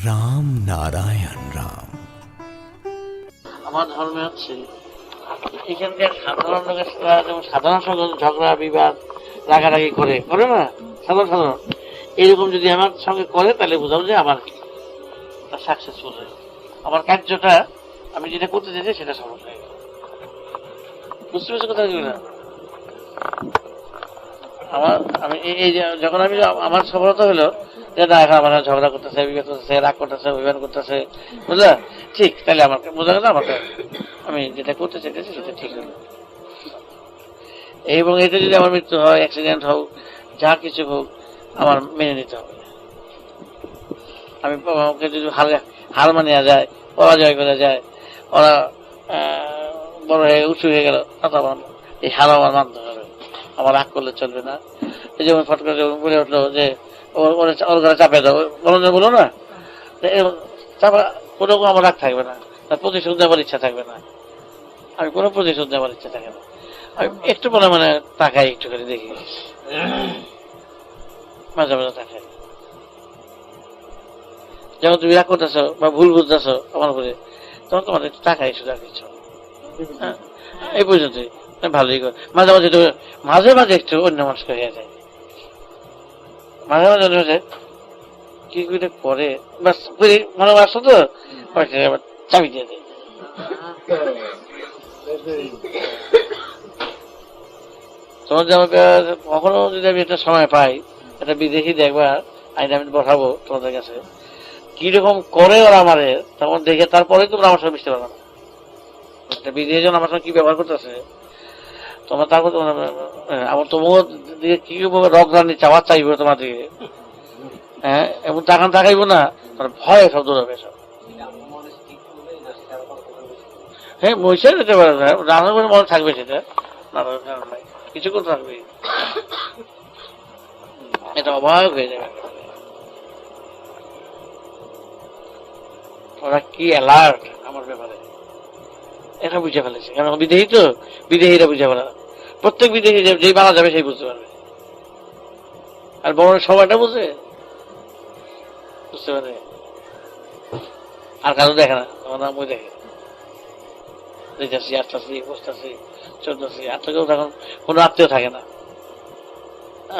রাম নারায়ণ রাম। আমার ধর্মে হচ্ছে এখানকার সাধারণ লোকের সাথে যেমন সাধারণ সঙ্গে ঝগড়া বিবাদ রাগারাগি করে করে না, সাধারণ সাধারণ এরকম যদি আমার সঙ্গে করে তাহলে বোঝাবো যে আমার সাকসেসফুল হয়ে আমার কার্যটা আমি যেটা করতে চাইছি সেটা সফল হয়ে গেল। বুঝতে পারছি কথা না? আমার আমি এই যখন আমি আমার সফলতা হলো যে না এখন আমার ঝগড়া করতেছে, বিবাদ করতেছে, রাগ করতেছে, অভিমান করতেছে, বুঝলা? ঠিক, তাহলে আমাকে বোঝা গেল আমাকে আমি যেটা করতে চাইতেছি সেটা ঠিক হলো। এবং এতে যদি আমার মৃত্যু হয়, অ্যাক্সিডেন্ট হোক, যা কিছু হোক, আমার মেনে নিতে হবে। আমি আমাকে যদি হার মানিয়া যায়, পরাজয় করে যায়, ওরা বড় হয়ে উঁচু হয়ে গেল, তখন এই হার আমার মানতে হবে। আমার রাগ করলে চলবে না। এই যেমন ফট করে বলে উঠলো যে ওর ঘরে চাপে দাও, বলো না, চাপা কোনো আমার রাগ থাকবে না, প্রতিশোধ দেওয়ার ইচ্ছা থাকবে না। আমি কোনো প্রতিশোধ দেওয়ার ইচ্ছা থাকে না। আমি একটু মানে তাকাই, একটু করে দেখি, মাঝে মাঝে তাকাই। যখন তুমি রাগ করতেছ বা ভুল বুঝতেছ আমার উপরে, তখন তোমার একটু তাকাই, শুধু আর কিছু এই পর্যন্ত ভালোই করে। মাঝে মাঝে মাঝে মাঝে একটু অন্য মানুষ হয়ে যায়, মাঝে মাঝে অন্য মাঝে কি করে বাস মনে আসছো তো চাবি দিয়ে দেয়। তোমার যে আমাকে কখনো যদি আমি একটা সময় পাই, একটা বিদেশি দেখবার আইন আমি বসাবো তোমাদের কাছে, কিরকম করে ওরা আমারে, তখন দেখে তারপরে তোমরা আমার সঙ্গে মিশতে পারবে না। একটা বিদেশি জন আমার সঙ্গে কি ব্যবহার করতেছে তোমার, তারপর আমার তোমার দিকে কি রক রানি চাওয়ার চাইবো তোমার দিকে, হ্যাঁ, এবং তখন তাকাইবো না, ভয় সব দৌড়াবে সব। হ্যাঁ, মহিষা যেতে পারে না, রান্নার করে মনে থাকবে সেটা, কিছুক্ষণ থাকবে, এটা অবাক হয়ে যাবে। ওরা কি অ্যালার্ট আমার ব্যাপারে, এটা বুঝে ফেলেছে। কারণ বিদেশি তো, বিদেশিরা বুঝে ফেলে, প্রত্যেক বিদেশি যেই মারা যাবে সেই বুঝতে পারবে, আর বড় সবাইটা বুঝে, বুঝতে পারে, আর কারো দেখে না, আমার নাম ওই দেখে, দেখতেছি, আসতেছি, বসতেছি, চলতেছি, আর থেকেও তখন কোনো আত্মীয় থাকে না।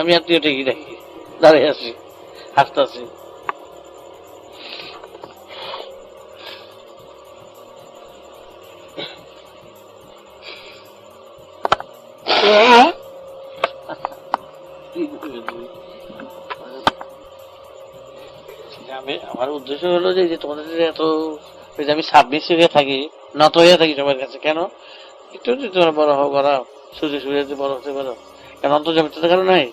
আমি আত্মীয় ঠিকই দেখি, দাঁড়িয়ে আছি, হাসতেছি। আমার উদ্দেশ্য হলো যে তোমাদের এত আমি সাবমিসিভ হয়ে থাকি, নত হয়ে থাকি সবার কাছে, কেন একটু যদি তোমরা বড় হও, করা সুযোগ সুবিধা বড় হতে পারো, কেন অন্তর্জামিতার কারণ নাই,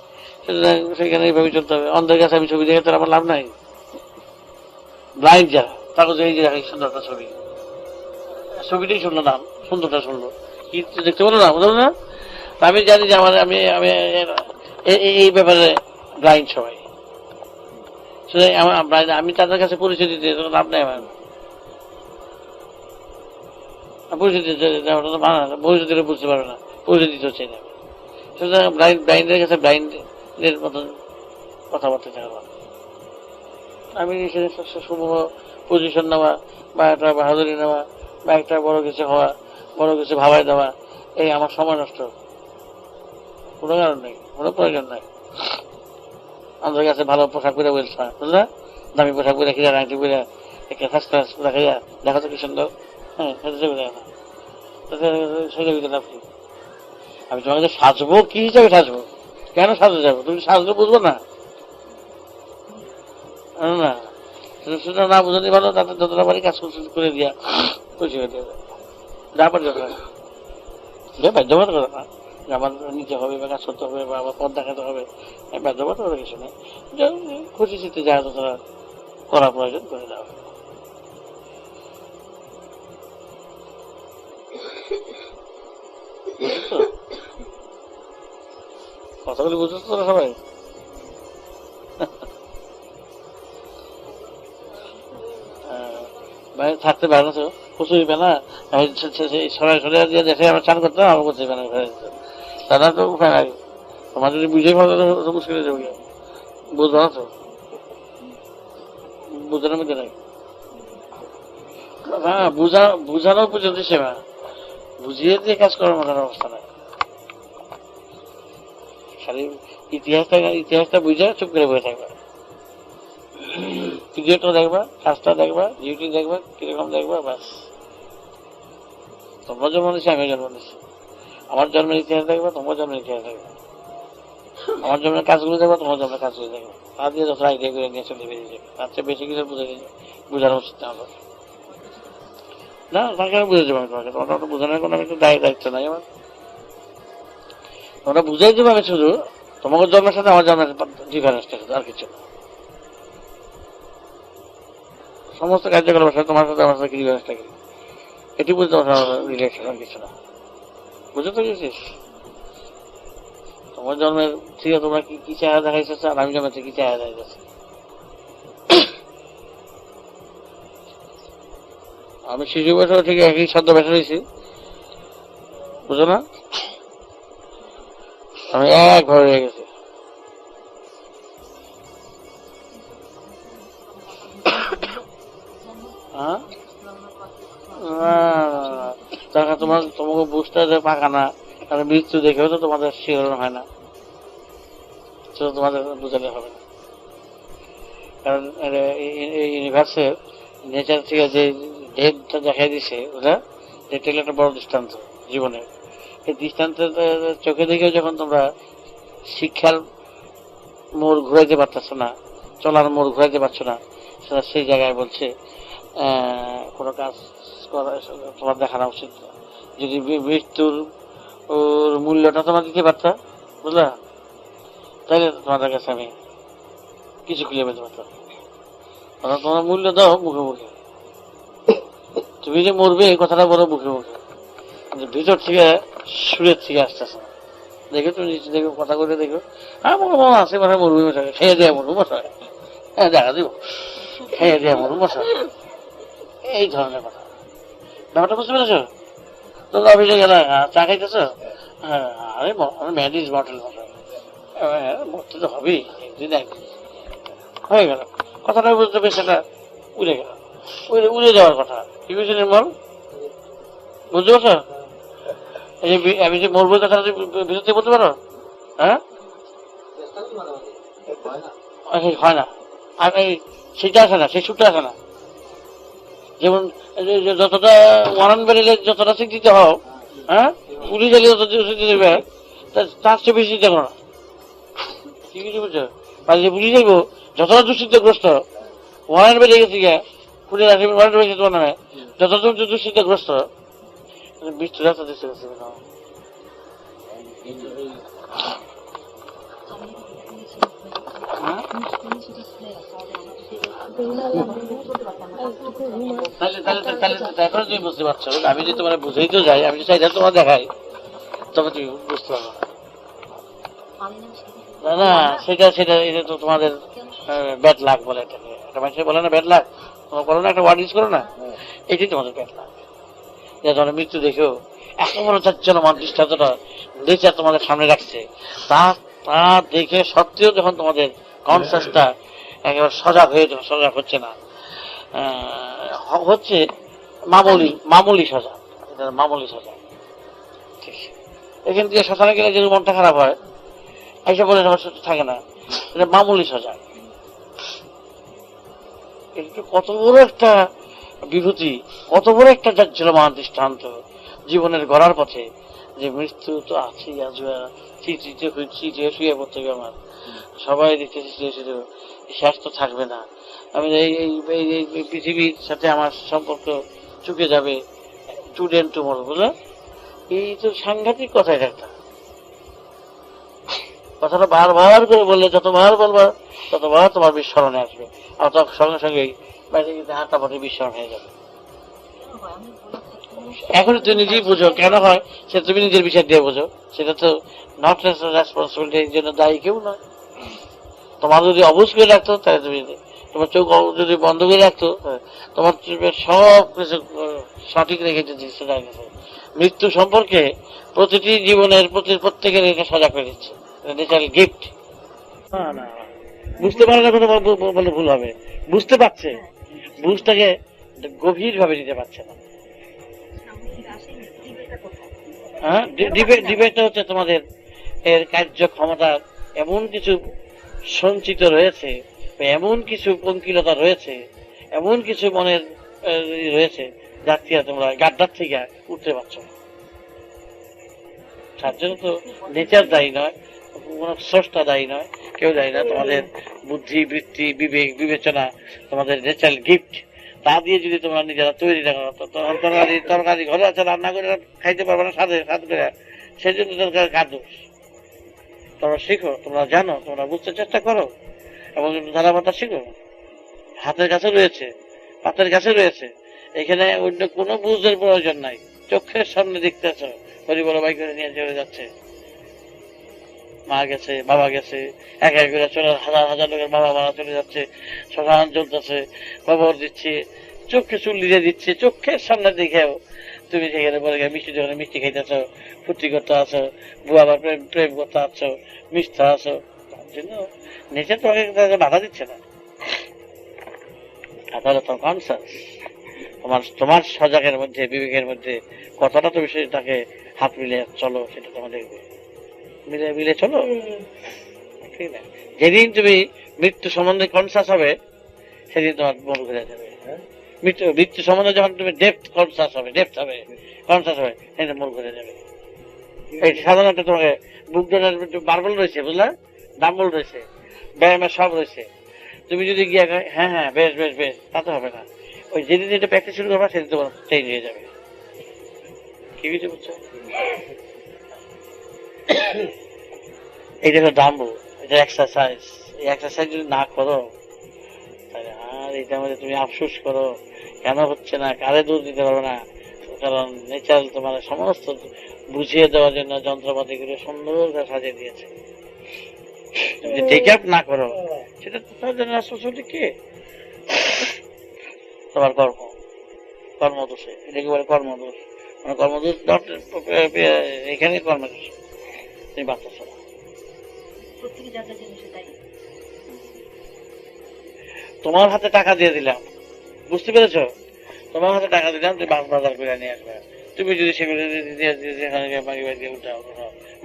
সেখানে এইভাবে চলতে হবে। অন্ধের কাছে আমি ছবি দেখে তার আমার লাভ নাই। ব্লাইন্ড যারা, কাগজে এই যে সুন্দর একটা ছবি, ছবিটাই শুনলো, নাম সুন্দরটা শুনলো, কি দেখতে পারো না, বুঝলো না? আমি জানি যে আমার আমি আমি এই ব্যাপারে ব্লাইন্ড সবাই, আমি তাদের কাছে পরিচয় দিতে লাভ নেই। আমার পরিচয় দিতে পরিচয় দিলে বুঝতে পারবে না, পরিচয় দিতে চাই না। সুতরাং ব্লাইন্ডের কাছে ব্লাইন্ডের মতন কথাবার্তা থাকলাম। আমি সমূহ পজিশন নেওয়া বা একটা বাহাদুরি নেওয়া বা একটা বড় কিছু হওয়া, বড় কিছু ভাবাই দেওয়া, এই আমার সময় নষ্ট, কোনো কারণ নেই, কোনো প্রয়োজন নাই। আমাদের কাছে ভালো পোশাক পরে বলছে না, বুঝলে, দামি পোশাক পরে খিয়া রাখতে পরে একটা ফার্স্ট ক্লাস দেখাইয়া দেখা তো কি সুন্দর, হ্যাঁ, আমি তোমাকে সাজবো কি হিসাবে সাজবো, কেন সাজতে যাবো, তুমি সাজলে বুঝবো না, না সেটা না বুঝতে পারো, তাতে যতটা পারি কাজ করে দিয়া পরিষেবা দিয়ে যা পারি বাধ্যবাধকতা করে না যে আমার নিতে হবে বা কাজ করতে হবে বা আমার পথ দেখাতে হবে, বাধ্যবাধকতা কিছু নেই। খুশি চিত্তে যা যতটা করা প্রয়োজন করে দেওয়া হবে। বুঝছো কথাগুলি, বুঝছো তোরা সবাই? বাইরে থাকতে পারে না তো, প্রচুর বেলা সরাই সরে দিয়ে দেখে আমার চান করতে আমার করতে বেলা তারা তো উপায় নাই। তোমার যদি বুঝে ভালো মুশকিল হয়ে যাবে, বুঝবো না তো, বোঝানোর মধ্যে নাই। হ্যাঁ, বুঝানো পর্যন্ত সেবা, বুঝিয়ে দিয়ে কাজ করার মতো অবস্থা নাই। খালি ইতিহাসটা বুঝে চুপ করে বসে থাকবা, ভিডিওটা দেখবা, কাজটা দেখবা, ডিউটি দেখবা, কিরকম দেখবা, বাস। তোমরা জন্ম নিচ্ছি, আমি জন্ম নিচ্ছি, আমার জন্মের ইতিহাস দেখবা, তোমার জন্মের ইতিহাস দেখবা, আমার জন্মের কাজগুলো দেখবা, তোমার জন্মের কাজগুলো দেখবা। তা দিয়ে যত আইডিয়া করে নিয়ে চলে বেরিয়ে যাবে, তার চেয়ে বেশি কিছু বোঝানো উচিত না আমার। না, তাকে আমি বুঝে যাবো, আমি তোমাকে, তোমার ওটা বোঝানোর কোনো একটু দায়িত্ব নাই আমার। তোমরা বুঝাই দেবো আমি শুধু, তোমাকে জন্মের সাথে আমার জন্মের ডিফারেন্সটা শুধু, আর কিছু না। সমস্ত কার্যকলাপের সাথে তোমার সাথে আমার সাথে কি ডিফারেন্সটা কি, এটি বুঝতে আমার রিলেশন, আর কিছু না। বুঝে তো গেছিস? তোমার জন্মের থেকে তোমরা কি চেহারা দেখাইছে, আর আমি জন্মের থেকে কি চেহারা দেখাইছে। আমি শিশু বয়সে ঠিক একই শব্দ বেসা রয়েছি, বুঝো না? আমি একভাবে রয়ে গেছি। তোমাকে বুঝতে যে পাকা না, কারণ মৃত্যু দেখেও তো তোমাদের শিহরণ হয় না, সেটা তোমাদের বোঝালে হবে না। কারণ ইউনিভার্সের নেচার থেকে যে ডেটটা দেখাই দিছে, বুঝলা, এটা একটা বড় দৃষ্টান্ত জীবনের। এই দৃষ্টান্ত চোখে দেখেও যখন তোমরা শিক্ষার মোড় ঘুরাইতে পারতেছ না, চলার মোড় ঘুরাইতে পারছো না, সেটা সেই জায়গায় বলছে কোনো কাজ করা তোমার দেখানো উচিত। যদি মৃত্যুর ওর মূল্যটা তোমরা দিতে পারতা, বুঝলা, তাইলে তোমাদের কাছে আমি কিছু খুলে পেতে পারতাম। তোমার মূল্য দাও মুখে মুখে, তুমি যে মরবে এই কথাটা বলো মুখে মুখে, ভিতর থেকে সুরের থেকে আসতেছে। দেখো তুমি নিচে দেখো, কথা করে দেখো, হ্যাঁ মনে আছে মানে মরবি মশাই, খেয়ে দেয়া মরবো মশাই, হ্যাঁ দেখা দিব, খেয়ে দেয়া মরবো মশাই, এই ধরনের কথা। ব্যাপারটা বুঝতে পেরেছ? তোমরা অফিসে গেলে চা খাইতেছ, হ্যাঁ আরে ম্যাডিস বটল মশাই, মরতে তো হবেই, একদিন একদিন হয়ে গেল। কথাটা বুঝতে পেরেছি, সেটা উড়ে গেল, উড়ে যাওয়ার কথা। কি বুঝছি নির্মল, বুঝতে পারছো? এই যে আমি যে মরবো কথাটা বিরুদ্ধে বলতে পারো, হ্যাঁ হয় না, আর সেটা আসে না, সেই সুরটা আসে না। যেমন যতটা ওয়ারান বেরিলে যতটা শিখ দিতে হও, হ্যাঁ পুলিশ এলে যত দেবে, তার চেয়ে বেশি দিতে পারো না। কি কিছু বুঝছো? যে পুলিশ যাইবো যতটা দুশ্চিন্তাগ্রস্ত, ওয়ারান বেরিয়ে গেছে গিয়া, পুলিশ ওয়ারান বেরিয়েছে তোমার নামে, যতটা দুশ্চিন্তাগ্রস্ত, মৃত্যু রাস্তা দিচ্ছে না। এখন তুমি বুঝতে পারছো, আমি যদি তোমার বুঝাইতে যাই, আমি যদি তোমার দেখাই, তবে তুমি বুঝতে পারবো না। না সেটা এটা তো তোমাদের ব্যাড লাক বলে, এটাকে একটা মানুষের বলে না ব্যাড লাক, তোমরা বলো না, একটা ওয়ার্ড ইউজ করো না, এটাই তোমাদের ব্যাড লাক। যে তোমার মৃত্যু দেখেও এত বড় জাজ্জলমান দৃষ্টান্তটা নেচার তোমাদের সামনে রাখছে, তা দেখে সত্ত্বেও যখন তোমাদের কনসাসটা একেবারে সজাগ হচ্ছে না, হচ্ছে মামুলি সজাগ, মামুলি সজাগ। ঠিক এখান থেকে শ্মশানে গেলে যদি মনটা খারাপ হয়, এইসব বলে থাকে না, এটা মামুলি সজাগ। এটা কত বড় একটা বিভূতি, কত বড় একটা জাজ্জলমান দৃষ্টান্ত জীবনের গড়ার পথে, যে মৃত্যু তো আছেই, আসবে, শুয়ে পড়তে হবে আমার, সবাই দেখতেছি শেষ তো থাকবে না, আমি এই পৃথিবীর সাথে আমার সম্পর্ক চুকে যাবে, স্টুডেন্ট টুমরো, বুঝলে? এই তো সাংঘাতিক কথা, এটা একটা কথাটা বারবার করে বললে, যতবার বলবা ততবার তোমার বিস্মরণে আসবে, আর তখন সঙ্গে সঙ্গেই বাইরে গিয়ে হাতটা পথে বিস্মরণ হয়ে যাবে। এখন তুমি নিজেই বুঝো কেন হয়, সে তুমি নিজের বিচার দিয়ে বুঝো, সেটা তো নট রেসপন্সিবিলিটি, এর জন্য দায়ী কেউ নয়। তোমার যদি অবুঝ করে রাখতো, তাহলে তুমি, তোমার চোখ যদি বন্ধ করে রাখতো, তোমার সব কিছু সঠিক রেখেছে, মৃত্যু সম্পর্কে প্রতিটি জীবনের প্রত্যেকের এটা সজাগ করে দিচ্ছে, ন্যাচারাল গিফট। না বুঝতে পারে না কথা বলে ভুল হবে, বুঝতে পারছে, বুঝটাকে গভীর ভাবে নিতে পারছে না। হ্যাঁ, ডিবেটটা হচ্ছে তোমাদের এর কার্যক্ষমতা এমন কিছু সঞ্চিত রয়েছে, এমন কিছু পঙ্কিলতা রয়েছে, এমন কিছু মনের রয়েছে যার থেকে তোমরা গাড্ডার থেকে উঠতে পারছো না। তার জন্য তো নেচার দায়ী নয়, কোন স্রষ্টা দায়ী নয়, কেউ দায়ী না। তোমাদের বুদ্ধি, বৃত্তি, বিবেক, বিবেচনা, তোমাদের ন্যাচারাল গিফট, তা দিয়ে যদি তোমরা নিজেরা তৈরি না করো, তরকারি ঘরে আছে রান্না করে খাইতে পারবে না স্বাদ করে, সেই জন্য তরকারি কার দোষ? তোমরা শিখো, তোমরা জানো, তোমরা বুঝতে চেষ্টা করো এবং ধারাবাতা শিখো। হাতের কাছে রয়েছে, পাতের কাছে রয়েছে, এখানে অন্য কোনো বুঝদের প্রয়োজন নাই। চোখের সামনে দেখতেছ পরিবার বাইক করে নিয়ে চলে যাচ্ছে, মা গেছে, বাবা গেছে, এক এক করে চলে হাজার হাজার লোকের বাবা মারা চলে যাচ্ছে, শ্মশান চলতেছে, খবর দিচ্ছে, চোখে চুল দিয়ে দিচ্ছে, চোখের সামনে দেখেও তুমি সেখানে বলে মিষ্টি দোকানে মিষ্টি খাইতেছ, ফুর্তি করতে আছো, বুয়া আবার প্রেম করতে আছো, মিথ্যা আছো। তার জন্য নিজে তোমাকে বাধা দিচ্ছে না। তাহলে তোমার কনসাস, তোমার সজাগের মধ্যে, বিবেকের মধ্যে কতটা তুমি সেটাকে হাত মিলে চলো, সেটা তোমার দেখবে। মিলে মিলে চলো, ঠিক না? যেদিন তুমি মৃত্যু সম্বন্ধে কনসাস হবে, সেদিন তোমার মন ঘুরে যাবে। মৃত্যু সম্বন্ধে যখন তুমি ডেপথ কনসাস হবে, কনসাস হবে, সেদিন মন ঘুরে যাবে। এই সাধারণত তোমাকে বুক ডোনার মার্বল রয়েছে, বুঝলা, ডাম্বল রয়েছে, ব্যায়ামের সব রয়েছে। তুমি যদি গিয়ে হ্যাঁ হ্যাঁ বেশ বেশ বেশ, তা তো হবে না। ওই যেদিন যেটা প্র্যাকটিস শুরু করবা, সেদিন তোমার চেঞ্জ হয়ে যাবে। কি বুঝতে বুঝছো? এইটা হলো ডাম্বল, এটা এক্সারসাইজ। এই এক্সারসাইজ যদি না করো, তাহলে আর এটার মধ্যে তুমি আফসোস করো কেন হচ্ছে না, কারে দূর দিতে পারো না। কারণ নেচার তোমার সমস্ত বুঝিয়ে দেওয়ার জন্য যন্ত্রপাতি গুলো সুন্দর করে সাজিয়ে দিয়েছে। যদি টেক আপ না করো, সেটা তোমার জন্য রেসপন্সিবিলিটি কে? তোমার কর্মদোষে, এটাকে বলে কর্মদোষ। মানে কর্মদোষ এখানে কর্মদোষ, তুমি বাঁচতেছো না। তোমার হাতে টাকা দিয়ে দিলাম, বুঝতে পেরেছো? তোমার হাতে টাকা দিলাম, তুমি বাজার করে নিয়ে আসবে। তুমি যদি সেগুলো উঠাও,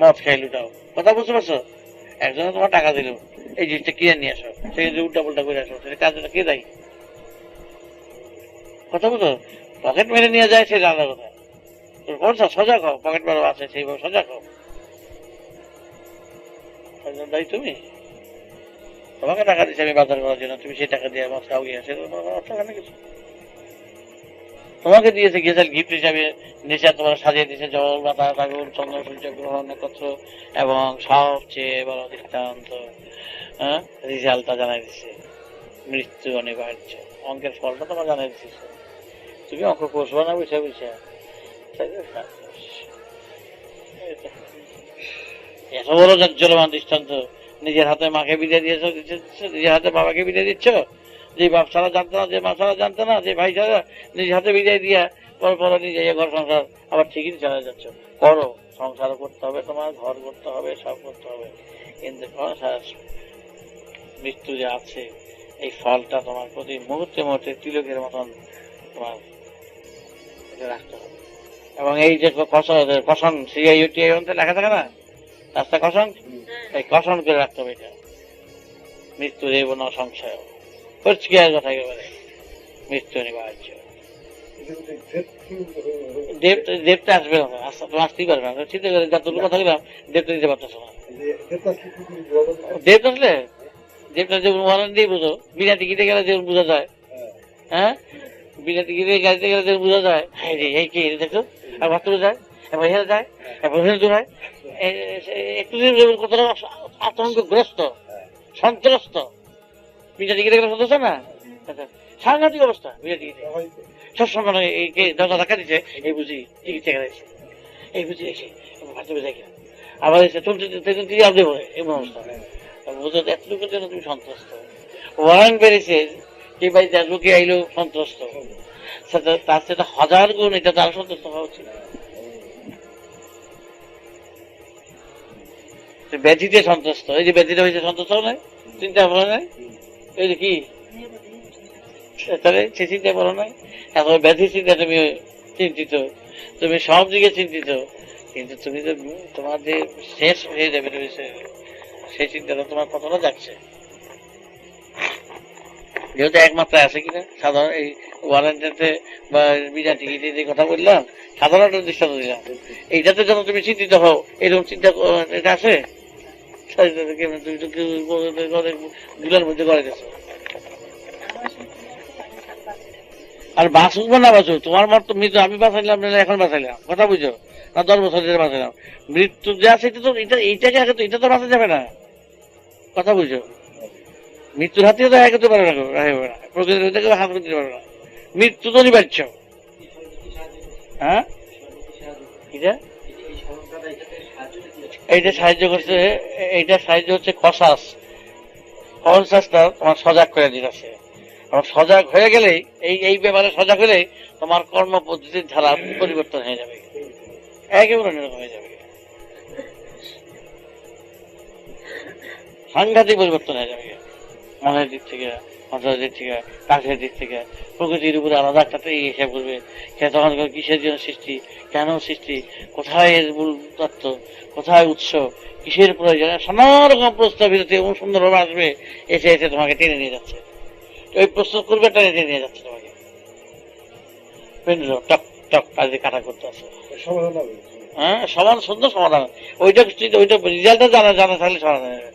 মদ খাই লুটাও, কথা বুঝতে পারছো? একজনে তোমার টাকা দিল, এই জিনিসটা কিনে নিয়ে আসো, সেই যদি উল্টা পুল্টা করে আসো, সেটা কাজটা কে দেয়? কথা বুঝো? পকেট মেরে নিয়ে যায়, সেই আলাদা কথা। কোনটা সজাগ হও, পকেট মেরে আছে সেইভাবে সজাগ হও। দায়ী তুমি, তোমাকে টাকা দিচ্ছে আমি বাজার করার জন্য, তুমি সেই টাকা দিয়ে মদ খাও গিয়ে, সেটা কিছু তোমাকে দিয়েছে গিয়েছে গিফট হিসাবে, নেশা তোমার সাজিয়ে দিয়েছে জল, বাতাস, আগুন, চন্দ্র, সূর্য, গ্রহ, নক্ষত্র এবং সবচেয়ে বড় দৃষ্টান্ত, রেজাল্টটা জানাই দিচ্ছে, মৃত্যু অনিবার্য। অঙ্কের ফলটা তোমার জানাই দিচ্ছে। তুমি অঙ্ক কষবা না বুঝে বুঝে, এত বড় জলমান দৃষ্টান্ত। নিজের হাতে মাকে বিদায় দিয়েছ, নিজের হাতে বাবাকে বিদায় দিচ্ছ, যে বাপ ছাড়া জানতো না, যে মা ছাড়া জানতো না, যে ভাই ছাড়া, নিজের হাতে বিদায় দিয়া পর নিজে ঘর সংসার আবার ঠিকই চালিয়ে যাচ্ছ। করো, সংসার করতে হবে, তোমার ঘর করতে হবে, সব করতে হবে, কিন্তু মৃত্যু যে আছে, এই ফলটা তোমার প্রতি মুহূর্তে মুহূর্তে তিলকের মতন তোমার রাখতে হবে। এবং এই যে কষণ সিআইউটি লেখা থাকে না, রাস্তা কষণ, এই কষণ করে রাখতে হবে। এটা মৃত্যু দেব না সংশয়, পরিষ্কার কথা একেবারে, মৃত্যু অনিবার্য। দেবটা আসবে না, তুমি আসতেই পারবে না। চিন্তা করে যতটুকু কথা বললাম, দেবটা দিতে পারতেছো না। দেব আসলে দেবটা যেমন উদাহরণ দিয়ে বুঝো, বিনা টিকিটে গেলে যেমন বোঝা যায়, হ্যাঁ, বিনা টিকিটে গাড়িতে গেলে যেমন বোঝা যায়, এই কি দেখো, আর বাথরুমে যায়, এবার হেরে যায়, এবার হেরে দূরায়, একটু যেমন কতটা আতঙ্কগ্রস্ত, সন্ত্রস্ত, বিনা টিকিটে গেলে সন্ত্রস্ত না, সাংঘাতিক অবস্থা। বিনা টিকিটে সবসময় দরজা ধাক্কা দিচ্ছে, এই বুঝি টিকিট চেকে দিচ্ছে, এই বুঝি এসে বাথরুমে যাই কিনা, আবার এসে চলতে দেবো, এমন অবস্থা। বুঝো এতটুকুর জন্য তুমি সন্ত্রস্ত। ওয়ারেন্ট বেড়েছে, যে ভাই লোকে আইলো সন্ত্রস্ত, তার সেটা 1000 গুণ এটা তার সন্তুষ্ট হওয়া উচিত। ব্যাধিতে সন্তুষ্ট, এই যে ব্যাধিটা হয়েছে সন্তুষ্ট নয়, চিন্তা ভাবনা নাই? এই যে কি তাহলে সে চিন্তা করো নাই? এখন ব্যাধি চিন্তা তুমি চিন্তিত, তুমি সব দিকে চিন্তিত, কিন্তু তুমি তো তোমার যে শেষ হয়ে যাবে তুমি সেই চিন্তাটা তোমার কতটা যাচ্ছে? যেহেতু একমাত্র আছে কিনা সাধারণ এই ওয়ারেন্টিতে বা বিনা টিকিটে যে কথা বললাম, সাধারণ একটা দৃষ্টান্ত দিলাম, এইটাতে যখন তুমি চিন্তিত হও, এরকম চিন্তা এটা আছে? তুমি তো গুলার মধ্যে করে গেছো। আর বাঁচুক বা না বাঁচুক, তোমার মত মৃত্যু আমি বাঁচাইলাম না এখন বাঁচাইলাম, কথা বুঝো না? 10 বছর ধরে বাঁচাইলাম, মৃত্যু যে আছে এটা তো এইটাকে আগে তো এটা তো বাঁচা যাবে না, কথা বুঝো? মৃত্যুর হাতে তো এগোতে পারে না, প্রকৃতির হাত করতে পারে না, মৃত্যু তো অনিবার্য। হ্যাঁ, এইটা সাহায্য করছে, এইটা সাহায্য হচ্ছে কসাস, কনসাসটা তোমার সজাগ করে দিতেছে। সজাগ হয়ে গেলেই এই ব্যাপারে সজাগ হলেই তোমার কর্ম পদ্ধতির ধারা পরিবর্তন হয়ে যাবে, একেবারে অন্যরকম হয়ে যাবে, সাংঘাতিক পরিবর্তন হয়ে যাবে মনের দিক থেকে, অন্তরের দিক থেকে, কাজের দিক থেকে। প্রকৃতির উপরে আলাদা একটা হিসাব করবে, তখন কিসের জন্য সৃষ্টি, কেন সৃষ্টি, কোথায় এর মূল তত্ত্ব, কোথায় উৎস, কিসের প্রয়োজন, নানা রকম প্রস্তাবিত এবং সুন্দরভাবে আসবে, এসে এসে তোমাকে টেনে নিয়ে যাচ্ছে। ওই প্রস্তুত করবে টেনে নিয়ে যাচ্ছে তোমাকে, টক টক কাজে কাটা করতে আছে। হ্যাঁ, সমান সুন্দর সমাধান। ওইটা রেজাল্টটা জানা থাকলে সমাধান হবে।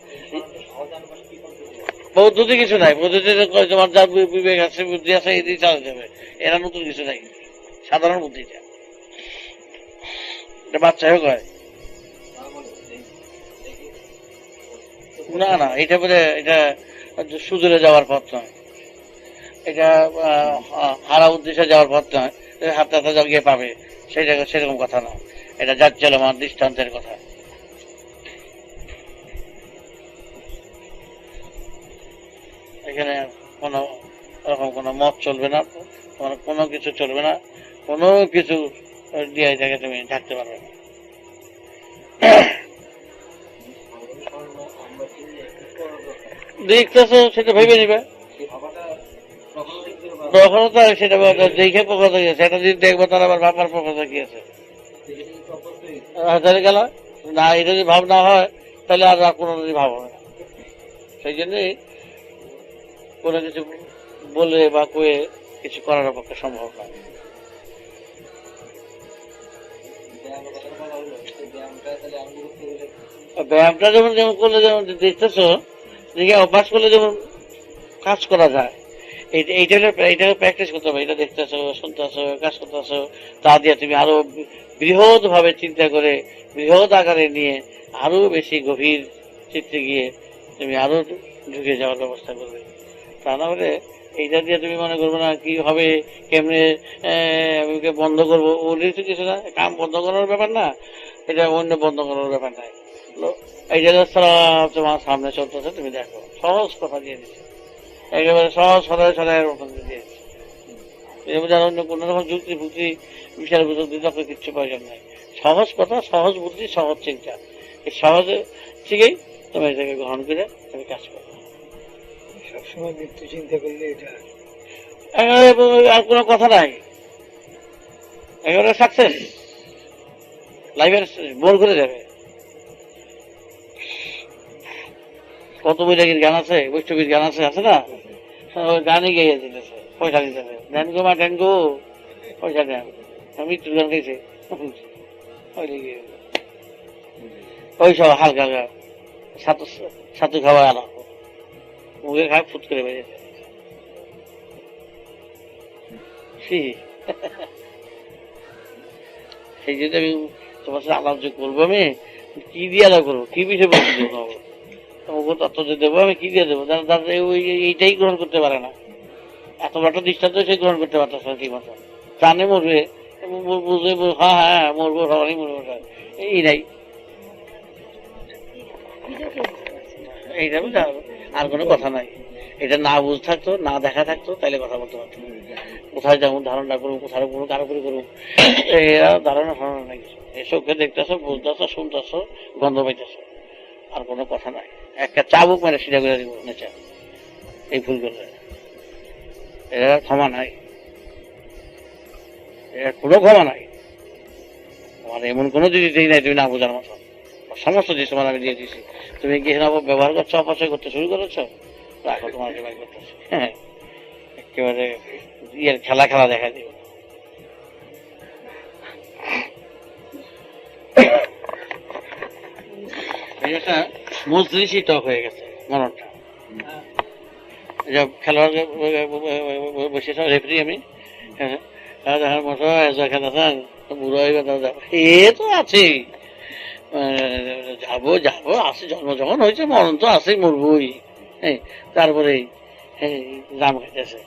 পদ্ধতি কিছু নাই, পদ্ধতিতে তোমার যা বিবেক আছে, বুদ্ধি আছে, এই দিয়ে চালা যাবে, এরা নতুন কিছু নাই, সাধারণ বুদ্ধিটা। এটা বাচ্চাও কয় না, না, এটা বলে এটা সুদূরে যাওয়ার পথ নয়, এটা হারা উদ্দেশ্যে যাওয়ার পথ নয়, হাতে হাতে গিয়ে পাবে সেটা সেরকম কথা না, এটা যাচ্ছিলাম দৃষ্টান্তের কথা। এখানে কোন রকম কোনো মত চলবে না, তোমার কোনো কিছু চলবে না, কোনো কিছু দিয়ে এটাকে তুমি ঢাকতে পারবে না। দেখতেছো সেটা ভেবে নিবে, তখন তো সেটা দেখে প্রকাশ হয়ে গেছে, এটা যদি দেখবো তার আবার ভাবনার প্রকাশ কি আছে, তাহলে গেল না। এটা যদি ভাব না হয় তাহলে আর কোনো ভাব হবে না। সেই জন্যই কোনো কিছু বলে বা কয়ে কিছু করার পক্ষে সম্ভব নয়। ব্যায়ামটা যেমন যেমন করলে, যেমন দেখতেছো দেখে অভ্যাস করলে যেমন কাজ করা যায়, এইটাকে প্র্যাকটিস করতে হবে। এটা দেখতেছো, শুনতেছো, কাজ করতেছো, তা দিয়ে তুমি আরো বৃহৎ ভাবে চিন্তা করে, বৃহৎ আকারে নিয়ে আরো বেশি গভীর চিত্রে গিয়ে তুমি আরো ঢুকে যাওয়ার ব্যবস্থা করবে। তা না হলে এইটা দিয়ে তুমি মনে করবো না কি হবে, কেমনে আমি বন্ধ করবো, ওদের তো কিছু না, কাম বন্ধ করার ব্যাপার না, এটা অন্য বন্ধ করার ব্যাপার নাই। এই জায়গায় তোমার সামনে চলতেছে, তুমি দেখো, সহজ কথা দিয়ে দিচ্ছে, একেবারে সহজ সদায় সদায়ের মতন দিয়েছে। অন্য কোন রকম যুক্তি ফুক্তি বিশাল বুদ্ধি তখন কিচ্ছু প্রয়োজন নাই, সহজ কথা, সহজ বুদ্ধি, সহজ চিন্তা, এই সহজে থেকেই তুমি এটাকে গ্রহণ করে তুমি কাজ করো। সবসময় মৃত্যু চিন্তা করলে এটা আর কোনো কথা নাই, একেবারে সাকসেস, লাইফের বোর করে যাবে। কত বৈরাগীর গান আছে, বৈষ্ণবীর গান আছে, আছে না? ওই গানই গেয়ে দিতেছে, পয়সা দিতে হবে, দেন গো মা দেন গো, পয়সা দেন, মৃত্যুর গান গেছে, ওই সব হালকা গান, ছাতু খাওয়া আনা মুখে খায় ফুট করে বেরিয়ে সেই জন্য আমি তোমার সাথে আলোচনা করবো, আমি কি দিয়ে আলাদা করবো, কি বিষয়ে বলতে দেবো, তত্ত্ব দেবো, আমি কি দিয়ে দেবো, এইটাই গ্রহণ করতে পারে না, এত বড় দৃষ্টান্ত সে গ্রহণ করতে পারতেছে না ঠিক মতো, জানে মরবে, বুঝবে, হ্যাঁ হ্যাঁ মরবো, সবারই মরবো, এই নাই, এইটা বুঝা আর কোনো কথা নাই। এটা না বুঝ থাকতো, না দেখা থাকতো, তাইলে কথা বলতে পারতো, কোথায় যেমন ধারণা করবো, কোথায় কোনো কারো করে করবো, এরা ধারণা নাই, এসবকে দেখতেছো, বুঝতেছো, শুনতেছো, গন্ধ পাইতেছো, আর কোনো কথা নাই। একটা চাবুক মেরে সিধা করে দিব নেচা এই ভুল করলে। এরা ক্ষমা নাই, এর কোনো ক্ষমা নাই। আমার এমন কোনো জিনিস দিই নাই তুমি না বোঝার মতো, সমস্ত জিনিস তোমার আমি দিয়ে দিয়েছি। তুমি গিয়ে ব্যবহার করছো, অপচয় করতে শুরু করেছো, রাখো তোমার জন্য করতেছি। হ্যাঁ, একেবারে ইয়ের খেলা খেলা দেখা দিব। মজলিসই টক হয়ে গেছে মরণটা। খেলোয়াড় বসে রেফারি আমি বুড়ো হয়ে এ তো আছেই, যাবো যাবো আছে, জন্ম যখন হয়েছে মরণ তো আছে, মরবই। তারপরে জাম খাইতেছে,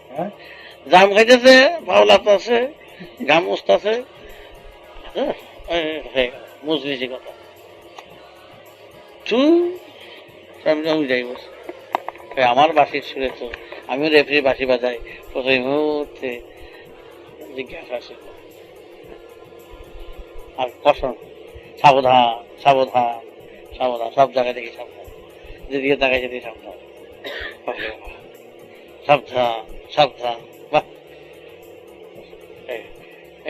জাম খাইতেছে, পাওলাত আছে, গাম উস্ত আছে, মজলিসি কথা আমার বাসির সুরে তো আমিও রেফারি বাসি বাজাই। প্রথম মুহূর্তে জিজ্ঞাসা ছিল আর কসম, সাবধান সাবধান সাবধান, সব জায়গায় দেখি সাবধান, যেদিকে তাকাই সেদিকে সাবধান, সাবধান সাবধান। বাহ,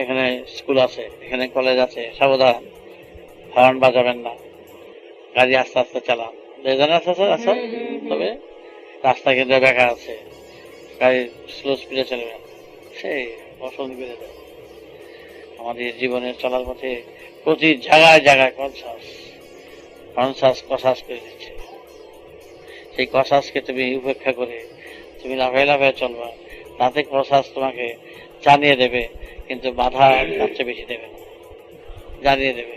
এখানে স্কুল আছে, এখানে কলেজ আছে, সাবধান, হর্ন বাজাবেন না, গাড়ি আস্তে আস্তে চালান, আস্তে আস্তে আস্তে, তবে রাস্তা কিন্তু বেকার আছে, গাড়ি স্লো স্পিডে চলবেন, সেই পছন্দ করে দেয়। আমাদের জীবনের চলার পথে প্রতি জায়গায় জায়গায় কনসাস কসাস করে দিচ্ছে। সেই কসাসকে তুমি উপেক্ষা করে তুমি লাফায় লাফায় চলবা, তাতে কসাস তোমাকে জানিয়ে দেবে, কিন্তু বাধা তার চেয়ে বেশি দেবে না, জানিয়ে দেবে।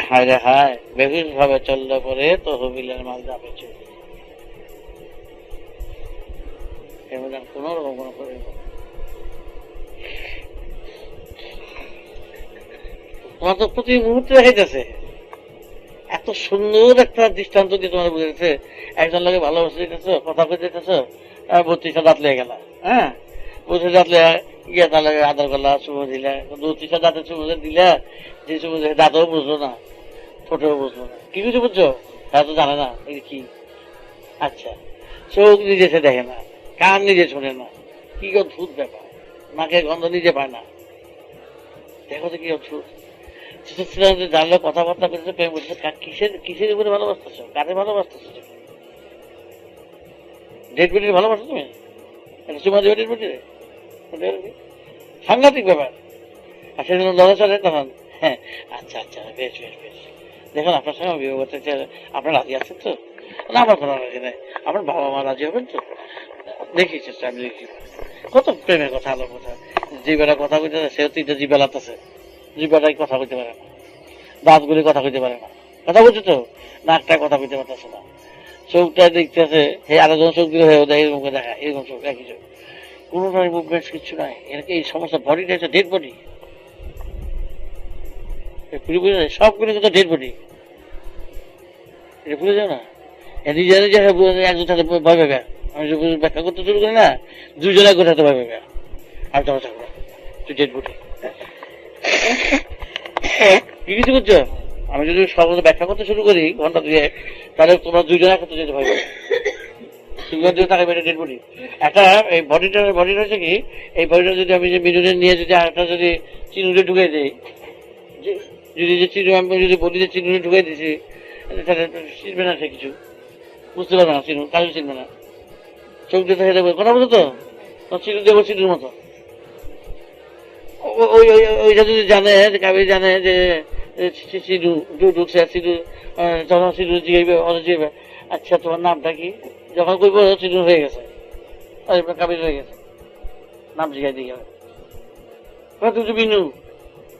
হায় রে হায়, বেহুশ ভাবে চললে পরে তো হবিলের মাল যাবে চলে, কোন রকম কোনো করে তোমার তো প্রতি মুহূর্তে দেখাইতেছে। এত সুন্দর একটা দৃষ্টান্ত দিয়ে তোমার বুঝেছে, একজন লোকে ভালোবাসে দিতেছ, কথা কই দিতেছ, 32টা দাঁত লেগে গেল, হ্যাঁ 32 দাঁত গিয়ে তাহলে আদর করলা, চুমো দিলা, 32টা দাঁতে চুমো দিলা, যে চুমো দাঁতও বুঝলো না, ঠোঁটেও বুঝলো না, কি কিছু বুঝছো, হ্যাঁ তো জানে না এই কি। আচ্ছা, চোখ নিজে সে দেখে না, কান নিজে শোনে না, কি অদ্ভুত ব্যাপার, নাকের গন্ধ নিজে পায় না, দেখো তো কি অদ্ভুত। জানলে কথাবার্তা করছে, প্রেম করছে, কিসের কিসের উপরে ভালোবাসতেছ, কারে ভালোবাসতেছ, ডেড বডির ভালোবাসো তুমি, চুমা দেবে ডেড বডিরে, সাংঘাতিক ব্যাপার। আর সেদিন লড়া চলে তখন, হ্যাঁ আচ্ছা আচ্ছা বেশ বেশ বেশ, দেখুন আপনার সঙ্গে বিবাহ করতে চাই, আপনার রাজি আছেন তো? না আমার কোনো রাজি নেই, আপনার বাবা মা রাজি হবেন তো? দেখি চেষ্টা আমি দেখি, কত প্রেমের কথা, আলোর কথা, যে বেলা কথা কইতে সেও তিনটা জি বেলাতেছে, জিব্বাটাই কথা কইতে পারে না, দাঁতগুলি কথা কইতে পারে না, কথা বলছো তো, নাকটা কথা কইতে পারতেছে না, চোখটা দেখতেছে, হে আরেকজন চোখ দিলে হয়ে ওদের মুখে দেখা, এরকম চোখ একই চোখ, কোনোটাই মুভমেন্ট কিচ্ছু নাই। এরকম এই সমস্ত বডিটা হচ্ছে ডেড বডি, পুরোপুরি সবগুলো কিন্তু ডেড বডি, এটা ভুলে যাও না। নিজে নিজে একজন সাথে ভয় পাবে, আমি ব্যাখ্যা করতে শুরু করি না, দুজনে একজন সাথে ভয় পাবে, আর তোমার থাকবে তুই ডেড বডি, কি কিছু করছো? আমি যদি সর্বত ব্যাখ্যা করতে শুরু করি ঘন্টা দুয়ে, তাহলে তোমরা দুইজনে একসাথে যেতে ভয় পাবে, ডেড বডি। একটা এই বডিটা হচ্ছে কি, এই বডিটা যদি আমি যে মিনুরে নিয়ে যদি একটা যদি চিনুরে ঢুকে দিই, যদি যে চিনু আমি যদি বডিতে চিনুরে ঢুকে দিছি, তাহলে চিনবে না, সে কিছু বুঝতে পারবে না, চিনু কাজও চিনবে না, চোখ দিয়ে দেখে দেখবে, কথা বলতো তো চিনু দেবো চিনুর মতো। ওইটা যদি জানে, কাবি জানে যে সিধু ঢুকছে, সিধু তখন সিধু জিগাইবে, জিগাইবে আচ্ছা তোমার নামটা কি, যখন কইব সিধু হয়ে গেছে, কাবির হয়ে গেছে, নাম জিগাই দিয়ে গেলে তুমি তো মিনু,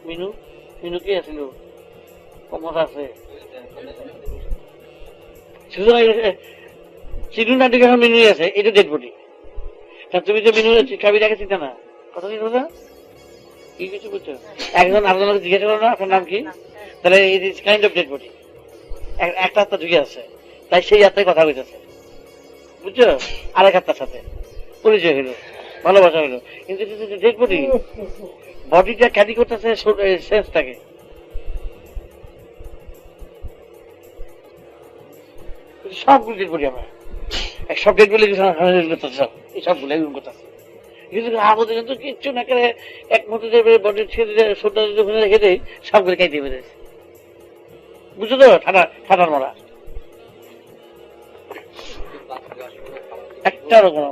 মিনু মিনু কি আছিল, কমত আছে সিধু না দিকে এখন মিনুই আছে, এটা ডেড বডি। তুমি যে মিনু কাবিটাকে চিন্তা না, কথা কি কথা কি কিছু বুঝছো? একজন আপনাকে জিজ্ঞাসা করো না আপনার নাম কি, তাহলে it is kind of dead body, একটা হাতটা ঢুকে আছে, তাই সেই হাতে কথা বলতেছে, বুঝছো, আরেক হাতটার সাথে পরিচয় হলো, ভালোবাসা হলো, কিন্তু ডেড বডি, বডিটা ক্যারি করতেছে সেন্সটাকে। সবগুলো ডেট বডি আমরা সব ডেট বলে সব এই সবগুলো এগুলো কথা কিন্তু আমাদের কিন্তু কিচ্ছু না করে এক মতো বডি ছেড়ে সোটা ওখানে রেখে দেয় সবগুলো খাইতে পেরেছে বুঝছো তো ঠান্ডার মারা একটা রকম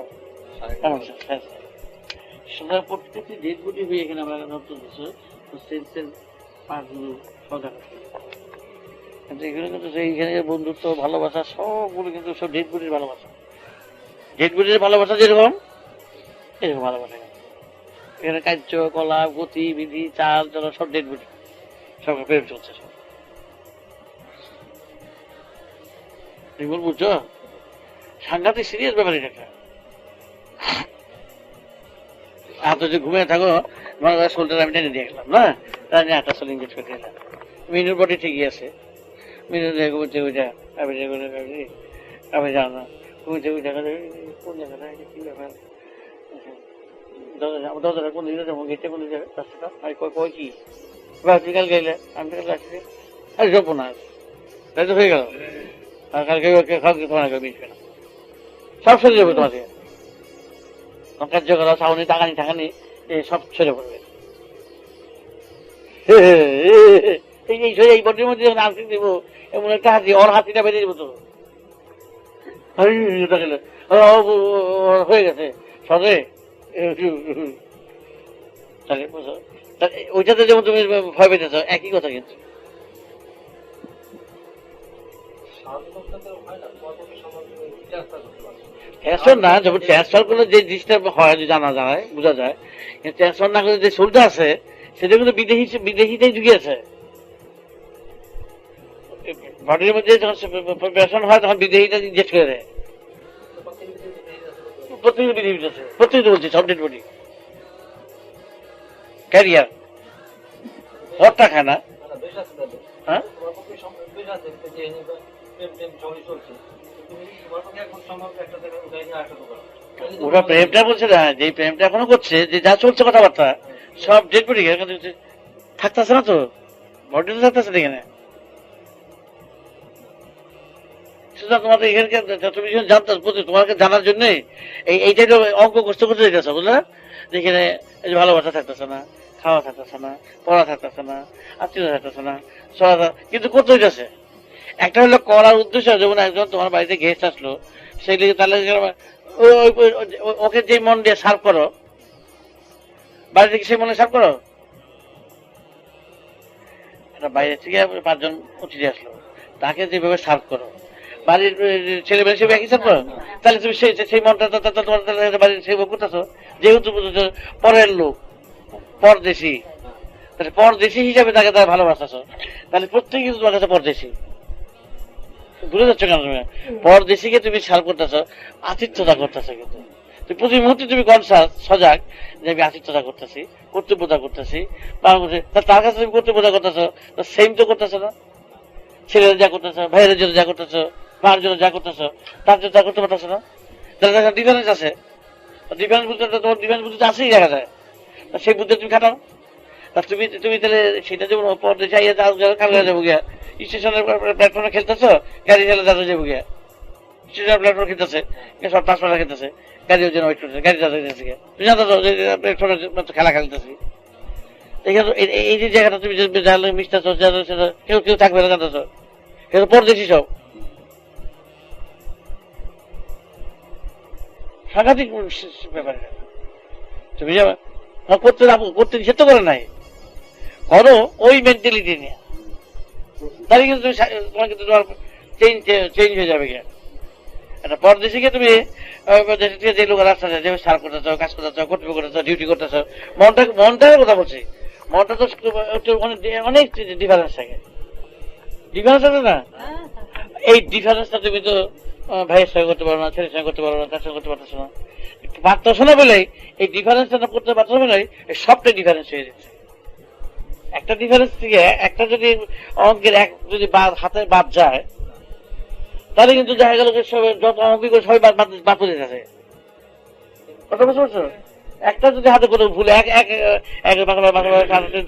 প্রত্যেকটি ডেট বডি হয়ে এখানে আমরা নতুন সেন্সের পাঁচগুলো সজাগ এগুলো কিন্তু এইখানে বন্ধুত্ব ভালোবাসা সবগুলো কিন্তু সব ডেট বডির ভালোবাসা ডেট বডির ভালোবাসা যেরকম এরকম ভালোবাসা এখানে কার্য কলা গতি বিধি চাল চলা সব ডেট বডি সব প্রেম চলছে সব বুঝছো সাংঘাতিক সিরিয়াস ব্যাপার এটা এত যে ঘুমিয়ে থাকো তোমার শোল্ডার আমি টেনে দিয়ে গেলাম না তার নিয়ে একটা সোল ইঞ্জেক্ট করে দিলাম মিনুর বডি ঠিকই আছে মিনু ঘুমোতে ওইটা আমি জানো না ঘুমোতে ওই দেখা কোন জায়গাটা কি ব্যাপার দরজাটা কোন দিকে যাবো গেটে কোন যাবে রাস্তাটা আমি কই কি বিকাল গেলে আমি বিকাল আসছি আরে যাবো না তাই তো হয়ে গেল আর কালকে কালকে তোমার মিশবে না সব সরে যাবে তোমাকে কার্য করা ছাউনি টাকানি ঠাকানি সব সরে পড়বে এই বডির মধ্যে যখন আনতে দেবো এমন একটা হাতি ওর হাতিটা বেরিয়ে দেবো তো হয়ে গেছে সরে ওইটাতে যেমন তুমি ভয় পেতেছ একই কথা কিন্তু ট্রান্সফার না যখন ট্রান্সফার করলে যে জিনিসটা হয় জানা যায় বোঝা যায় ট্রান্সফার না করে যে সোলটা আছে সেটা কিন্তু বিদেশিতেই ঢুকিয়েছে বডির মধ্যে যখন প্রেশন হয় তখন বিদেশিটা ইনজেক্ট করে দেয় প্রত্যেকের বিদেশি আছে প্রত্যেকে বলছে সব ডেড বডি ক্যারিয়ার হরটা খায় না হ্যাঁ ওরা প্রেমটা বলছে না যে প্রেমটা এখনো করছে যে যা চলছে কথাবার্তা সব ডেড বডি থাকতেছে না তো বডি তো থাকতেছে এখানে তোমাদের এখানে তুমি যখন জানতো তোমাকে জানার জন্য এইটাই অঙ্ক কষ্ট করতে যেতেছ বুঝলে যেখানে ভালোবাসা থাকতেছে না খাওয়া থাকতেছে না পড়া থাকতেছে না আত্মীয়তা থাকতেছে না সরা কিন্তু করতে হইতেছে একটা হলো করার উদ্দেশ্য যেমন একজন তোমার বাড়িতে গেস্ট আসলো সেই লিগে তাহলে ওকে যে মন দিয়ে সার্ভ করো বাড়ি থেকে সেই মনে সার্ভ করো বাইরে থেকে 5 জন অতিথি আসলো তাকে যেভাবে সার্ভ করো বাড়ির ছেলে মেয়ে সেভাবে একই সার্ভ করো তাহলে তুমি সেই মনটা তোমার বাড়ির সেভাবে করতেছো যেহেতু পরের লোক পরদেশি পরদেশি হিসাবে তাকে তারা ভালোবাসতেছো তাহলে প্রত্যেকে কিন্তু তোমার কাছে পরদেশি বুঝে যাচ্ছ কেন তুমি পরদেশিকে তুমি সার্ভ করতেছো আতিথ্যতা করতেছো কিন্তু প্রতি মুহূর্তে তুমি কনসাস সজাগ যে আমি আতিথ্যতা করতেছি কর্তব্যতা করতেছি তার কাছে তুমি কর্তব্যতা করতেছো সেম তো করতেছো না ছেলেরা যা করতেছো ভাইয়ের জন্য যা করতেছো মার জন্য যা করতেছো তার জন্য যা করতে পারতেছো না তাহলে ডিফারেন্স আছে ডিফারেন্স বুঝতে তোমার ডিফারেন্স বুঝতে আসেই দেখা যায় সেই বুঝতে তুমি খাটাও তুমি তুমি তাহলে সেটা যেমন পর্দে চাইয়ে কালকে যাবো গিয়া স্টেশনের প্ল্যাটফর্মে খেলতেছো গাড়ি চালে যাতে যাবো গিয়া স্টেশনের প্ল্যাটফর্ম খেলতেছে সব ট্রান্সফার খেলতেছে গাড়ির জন্য ওয়েট করতেছে গাড়ি যাতে যেতেছে তুমি জানো তো প্ল্যাটফর্মে খেলা খেলতেছি এখানে এই যে জায়গাটা তুমি মিশতেছো কেউ কেউ থাকবে না জানতেছো কেউ পরদেশি সব সাংঘাতিক ব্যাপারে তুমি করতে করতে নিষেধ করে নাই করো ওই মেন্টালিটি নিয়ে তাহলে কিন্তু তোমার কিন্তু তোমার চেঞ্জ হয়ে যাবে একটা পরদেশিকে তুমি দেশ থেকে যে লোক রাস্তা যে সার করতেছো কাজ করতেছো কর্তব্য করতেছো ডিউটি করতেছো মনটার কথা বলছি মনটা তো অনেক ডিফারেন্স থাকে ডিফারেন্স আছে না এই ডিফারেন্সটা তুমি তো ভাইয়ের সঙ্গে করতে পারো না ছেলের সঙ্গে করতে পারো না তার সঙ্গে করতে পারতেছো না পারতেছো না বলেই এই ডিফারেন্সটা করতে পারছো বলেই সবটাই ডিফারেন্স হয়ে যাচ্ছে একটা ডিফারেন্স থেকে একটা যদি অঙ্কের এক যদি হাতে বাদ যায় তাহলে কিন্তু দেখা গেল যত অঙ্ক করে সবাই বাদ পড়ে যাচ্ছে কথা বুঝতে পারছো একটা যদি হাতে করে ভুলে এক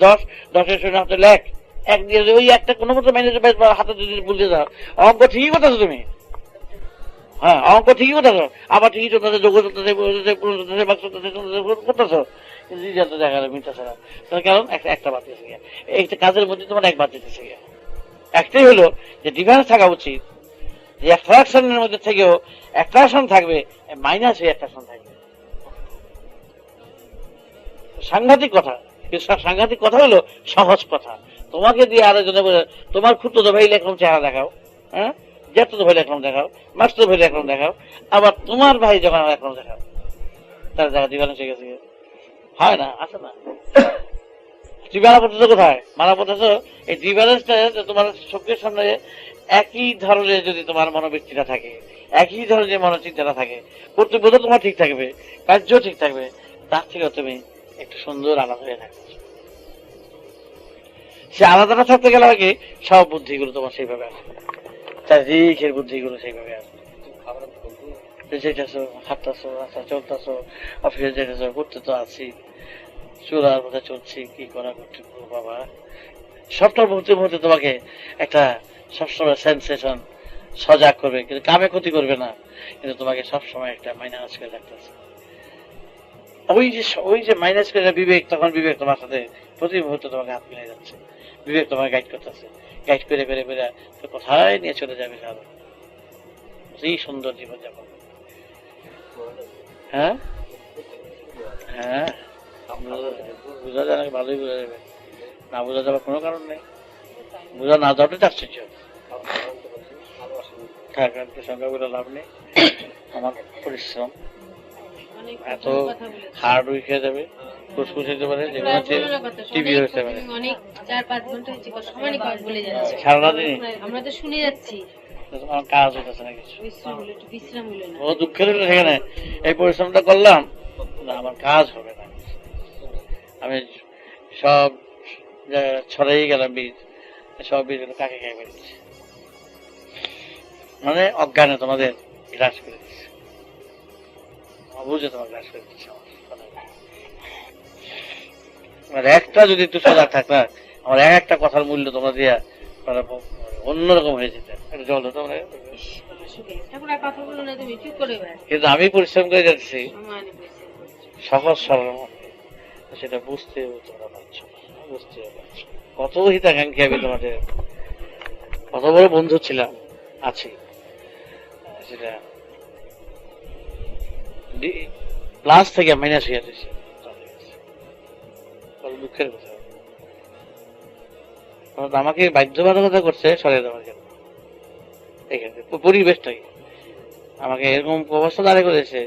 10 শূন্য হাতে লেখ এক দিয়ে ওই একটা কোনো মতো ম্যানেজ হাতে যদি ভুলে যাও অঙ্ক ঠিকই করতেছো তুমি হ্যাঁ অঙ্ক ঠিকই করতেছো, আবার ঠিকই চলতেছে, যোগ চলতেছে, বাক চলতেছে, করতেছো, কিন্তু রেজাল্ট দেখা গেল মিলতেছে না। তার কারণ একটা বাদ দিতেছে গিয়া, একটা কাজের মধ্যে তোমার এক বাদ দিতেছে গিয়া। একটাই হলো যে ডিফারেন্স থাকা উচিত, যে অ্যাট্রাকশনের মধ্যে থেকেও অ্যাট্রাকশন থাকবে, মাইনাস হয়ে অ্যাট্রাকশন থাকবে। সাংঘাতিক কথা, সাংঘাতিক কথা হলো সহজ কথা। তোমাকে দিয়ে আরেকজনে বলে তোমার খুঁতো ভাই একরকম চেহারা দেখাও, হ্যাঁ, জ্যাঠতো ভাই একরকম দেখাও, মাস্তো ভাই একরকম দেখাও, আবার তোমার ভাই যখন একরকম দেখাও, তার জায়গা ডিফারেন্স হয়ে গেছে। হয় না, আছে না? তুমি মারা পড়তেছো কোথায়? মারা পড়তেছো এই ডিফারেন্সটা। তোমার চোখের সামনে একই ধরনের যদি তোমার মনোবৃত্তিটা থাকে, একই ধরনের মনোচিন্তাটা থাকে, কর্তব্য তোমার ঠিক থাকবে, কার্য ঠিক থাকবে, তার থেকে তুমি একটু সুন্দর আলাদা হয়ে থাকবে। সে আলাদাটা থাকতে গেলে আগে সব বুদ্ধিগুলো তোমার সেইভাবে আসবে, চারিদিকের বুদ্ধিগুলো সেইভাবে আসবে। যেতেছো, হাঁটতেছো, রাস্তা চলতেছো, অফিসে যেতেছো, করতে তো আছি, চোরার মধ্যে চলছি, কি করা করতে বাবা, সবটার মুহূর্তে মুহূর্তে তোমাকে একটা সবসময় সেন্সেশন সজাগ করবে, কিন্তু কামে ক্ষতি করবে না, কিন্তু তোমাকে সবসময় একটা মাইনাস করে রাখতেছে। ওই যে মাইনাস করে বিবেক, তখন বিবেক তোমার সাথে প্রতি মুহূর্তে তোমাকে হাত মিলে যাচ্ছে, বিবেক তোমাকে গাইড করতেছে, গাইড করে বেড়ে বেড়ে কোথায় নিয়ে চলে যাবে আরো এই সুন্দর জীবনযাপন। হ্যাঁ হ্যাঁ, বোঝা যায় না, ভালোই বোঝা যাবে, না বোঝা যাবার কোনো কারণ নেই, বোঝা না যাওয়াটাই আশ্চর্য। সংখ্যা বলে লাভ নেই, আমার পরিশ্রম এত হার্ড উইক হয়ে যাবে, ফুসফুস হতে পারে, যেগুলো হচ্ছে টিভি হতে পারে, সারা দিনই আমরা তো শুনে যাচ্ছি, আমার কাজ হতেছে না কিছু। ও দুঃখের হলো সেখানে এই পরিশ্রমটা করলাম না, আমার কাজ হবে না, আমি সব ছড়াই গেলাম বীজ, সব বীজগুলো কাকে খেয়ে ফেলছি, মানে অজ্ঞানে তোমাদের গ্রাস করে দিচ্ছে, বুঝে তোমার গ্রাস করে দিচ্ছে। আমার একটা যদি একটু সজাগ থাকতা, আমার একটা কথার মূল্য তোমরা দিয়া অন্যরকম হয়ে যেত, জল হতো। কিন্তু আমি পরিশ্রম করে যাচ্ছি সহজ সরল মধ্যে, সেটা বুঝতেও তোমরা পারছো, বুঝতেও পারছো। কত হিতাকাঙ্ক্ষী আমি তোমাদের, কত বড় বন্ধু ছিলাম, আছি, সেটা প্লাস থেকে মাইনাস হয়ে যাচ্ছে, দুঃখের কথা। আমাকে বাধ্যবাধকতা করছে সরিয়ে দেওয়ার জন্য, এখানে পরিবেশটাকে আমাকে এরকম অবস্থা দাঁড়িয়ে করেছে